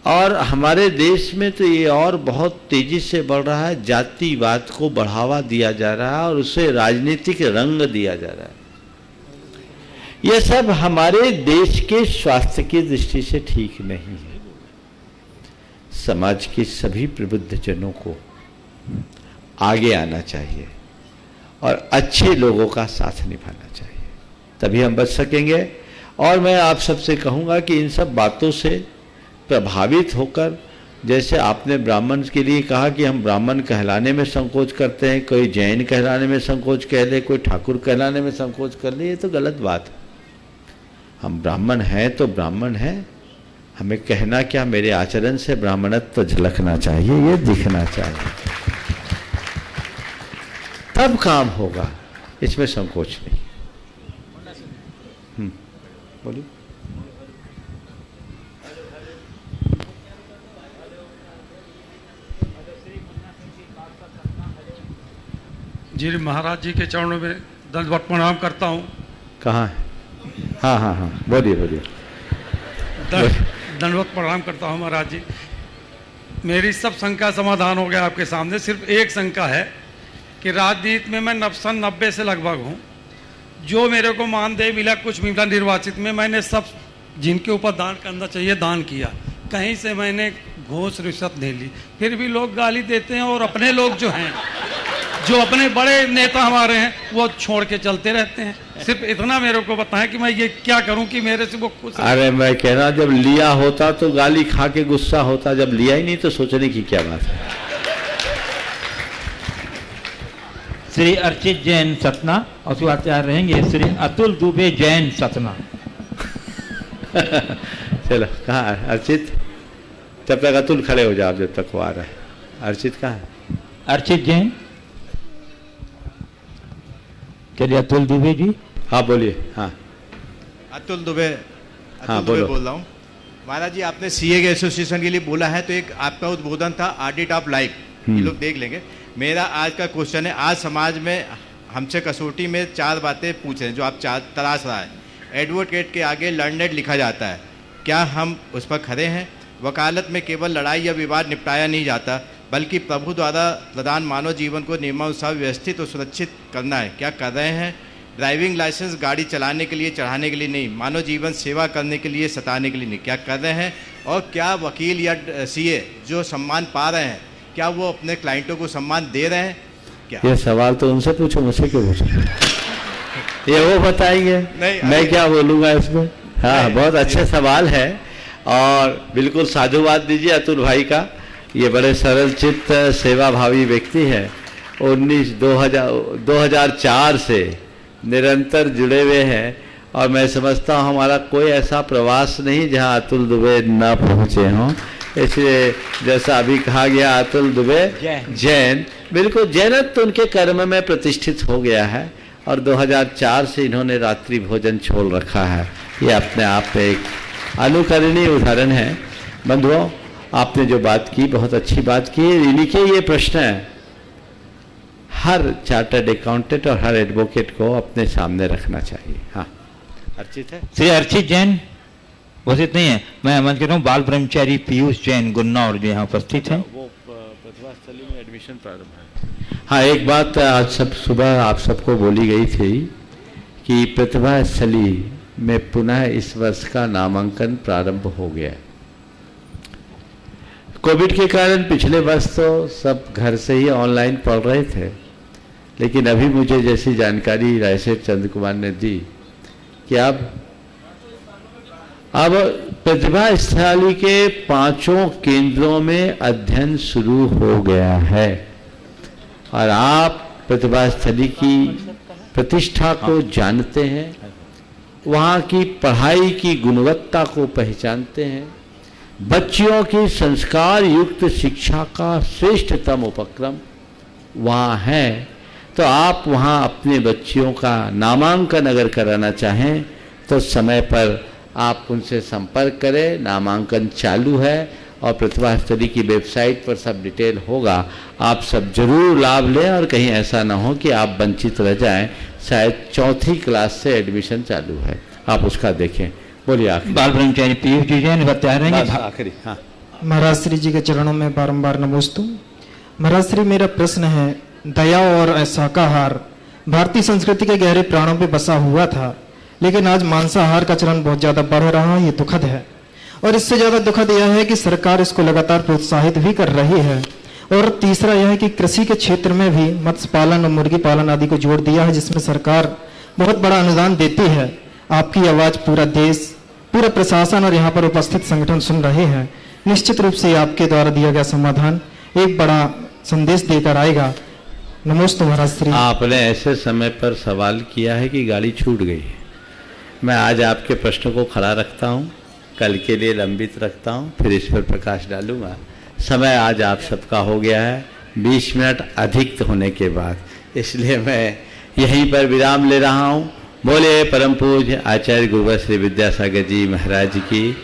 और हमारे देश में तो ये और बहुत तेजी से बढ़ रहा है। जातिवाद को बढ़ावा दिया जा रहा है और उसे राजनीतिक रंग दिया जा रहा है। यह सब हमारे देश के स्वास्थ्य की दृष्टि से ठीक नहीं है। समाज के सभी प्रबुद्ध जनों को आगे आना चाहिए और अच्छे लोगों का साथ निभाना चाहिए, तभी हम बच सकेंगे। और मैं आप सबसे कहूँगा कि इन सब बातों से प्रभावित होकर, जैसे आपने ब्राह्मण के लिए कहा कि हम ब्राह्मण कहलाने में संकोच करते हैं, कोई जैन कहलाने में संकोच कह ले, कोई ठाकुर कहलाने में संकोच कर ले, ये तो गलत बात है। हम ब्राह्मण हैं तो ब्राह्मण हैं। हमें कहना क्या, मेरे आचरण से ब्राह्मणत्व झलकना चाहिए, ये दिखना चाहिए। तब काम होगा, इसमें संकोच नहीं। बोलिए। जी महाराज जी के चरणों में दंडवत प्रणाम करता हूँ। कहाँ है? हाँ हाँ हाँ, बोलिए बोलिए। दंडवत प्रणाम करता हूँ महाराज जी। मेरी सब शंका समाधान हो गया आपके सामने। सिर्फ एक शंका है कि राजनीति में मैं 90 से लगभग हूँ। जो मेरे को मानदेय मिला, कुछ मिला निर्वाचित में, मैंने सब जिनके ऊपर दान करना चाहिए दान किया। कहीं से मैंने घूस रिश्वत नहीं ली। फिर भी लोग गाली देते हैं और अपने लोग जो हैं, जो अपने बड़े नेता हमारे हैं, वो छोड़ के चलते रहते हैं। सिर्फ इतना मेरे को बताएं कि मैं ये क्या करूं कि मेरे से वो खुश। अरे मैं कह रहा, जब लिया होता तो गाली खा के गुस्सा होता, जब लिया ही नहीं तो सोचने की क्या बात है। श्री अर्चित जैन सतना, और शिवाचार्य रहेंगे श्री अतुल दुबे जैन सतना। चलो, कहाँ है अर्चित? जब तक अतुल खड़े हो जाओ, जब तक वो आ रहा है। अर्चित कहाँ है? अर्चित जैन। चलिए अतुल दुबे जी। हाँ बोलिए। हाँ अतुल दुबे, हाँ, दुबे बोल रहा हूँ। महाराज जी, आपने सीए के एसोसिएशन के लिए बोला है, तो एक आपका उद्बोधन था ऑडिट ऑफ लाइफ, ये लोग देख लेंगे। मेरा आज का क्वेश्चन है, आज समाज में हमसे कसौटी में 4 बातें पूछ रहे हैं जो आप तराश रहा है। एडवोकेट के आगे लर्नेड लिखा जाता है, क्या हम उस पर खड़े हैं? वकालत में केवल लड़ाई या विवाद निपटाया नहीं जाता, बल्कि प्रभु द्वारा प्रदान मानव जीवन को नियमानुसार व्यवस्थित और सुरक्षित करना है, क्या कर रहे हैं? ड्राइविंग लाइसेंस गाड़ी चलाने के लिए, चढ़ाने के लिए नहीं, मानव जीवन सेवा करने के लिए, सताने के लिए नहीं, क्या कर रहे हैं? और क्या वकील या सीए जो सम्मान पा रहे हैं, क्या वो अपने क्लाइंटों को सम्मान दे रहे हैं? क्या ये सवाल तो उनसे पूछो, मुझसे क्यों पूछो? ये वो बताएंगे, मैं क्या बोलूँगा इसमें। हाँ, बहुत अच्छा सवाल है और बिल्कुल साधुवाद दीजिए अतुल भाई का। ये बड़े सरल चित्त सेवाभावी व्यक्ति है। 2004 से निरंतर जुड़े हुए हैं और मैं समझता हूँ हमारा कोई ऐसा प्रवास नहीं जहाँ अतुल दुबे न पहुँचे हों। इसलिए जैसा अभी कहा गया, अतुल दुबे जैन, बिल्कुल जैनत्व उनके कर्म में प्रतिष्ठित हो गया है और 2004 से इन्होंने रात्रि भोजन छोड़ रखा है। ये अपने आप में एक अनुकरणीय उदाहरण है। बंधुओं, आपने जो बात की बहुत अच्छी बात की। इनके ये प्रश्न है हर चार्टर्ड अकाउंटेंट और हर एडवोकेट को अपने सामने रखना चाहिए। हाँ, अर्चित है। श्री अर्चित जैन बस इतने ही है। मैं आमंत्रित कर रहा हूँ बाल ब्रह्मचारी पीयूष जैन गुन्नौर जो यहाँ उपस्थित हैं। वो प्रतिभास्थली में एडमिशन प्रारंभ है। हाँ, एक बात आज सुबह आप सबको बोली गई थी कि प्रतिभास्थली में पुनः इस वर्ष का नामांकन प्रारंभ हो गया। कोविड के कारण पिछले वर्ष तो सब घर से ही ऑनलाइन पढ़ रहे थे, लेकिन अभी मुझे जैसी जानकारी रायसेठ चंद्र कुमार ने दी कि अब प्रतिभास्थली के 5 केंद्रों में अध्ययन शुरू हो गया है और आप प्रतिभास्थली की प्रतिष्ठा को जानते हैं, वहाँ की पढ़ाई की गुणवत्ता को पहचानते हैं, बच्चियों की संस्कार युक्त शिक्षा का श्रेष्ठतम उपक्रम वहाँ है। तो आप वहाँ अपने बच्चियों का नामांकन अगर कराना चाहें तो समय पर आप उनसे संपर्क करें। नामांकन चालू है और प्रतिभास्थली की वेबसाइट पर सब डिटेल होगा। आप सब जरूर लाभ लें और कहीं ऐसा ना हो कि आप वंचित रह जाएं। शायद 4th क्लास से एडमिशन चालू है, आप उसका देखें। बोलिए। आखिरी बाल ब्रह्मचारी पीयूष जी जैन बता रहे हैं। आखिरी। हाँ, महाराज श्री जी के चरणों में बारंबार नमोस्तु। महाराज श्री, मेरा प्रश्न है, दया और शाकाहार भारतीय संस्कृति के गहरे प्राणों पे बसा हुआ था, लेकिन आज मांसाहार का चलन बहुत ज्यादा बढ़ रहा है। ये दुखद है और इससे ज्यादा दुखद यह है कि सरकार इसको लगातार प्रोत्साहित भी कर रही है। और तीसरा यह है कि कृषि के क्षेत्र में भी मत्स्य पालन और मुर्गी पालन आदि को जोड़ दिया है, जिसमें सरकार बहुत बड़ा अनुदान देती है। आपकी आवाज पूरा देश, पूरा प्रशासन और यहाँ पर उपस्थित संगठन सुन रहे हैं। निश्चित रूप से आपके द्वारा दिया गया समाधान एक बड़ा संदेश देकर आएगा। नमस्ते महाराज श्री। आपने ऐसे समय पर सवाल किया है कि गाड़ी छूट गई है। मैं आज आपके प्रश्न को खड़ा रखता हूँ, कल के लिए लंबित रखता हूँ, फिर इस पर प्रकाश डालूंगा। समय आज आप सबका हो गया है 20 मिनट अधिक होने के बाद, इसलिए मैं यहीं पर विराम ले रहा हूँ। बोले परम पूज्य आचार्य गुरुवर श्री विद्यासागर जी महाराज की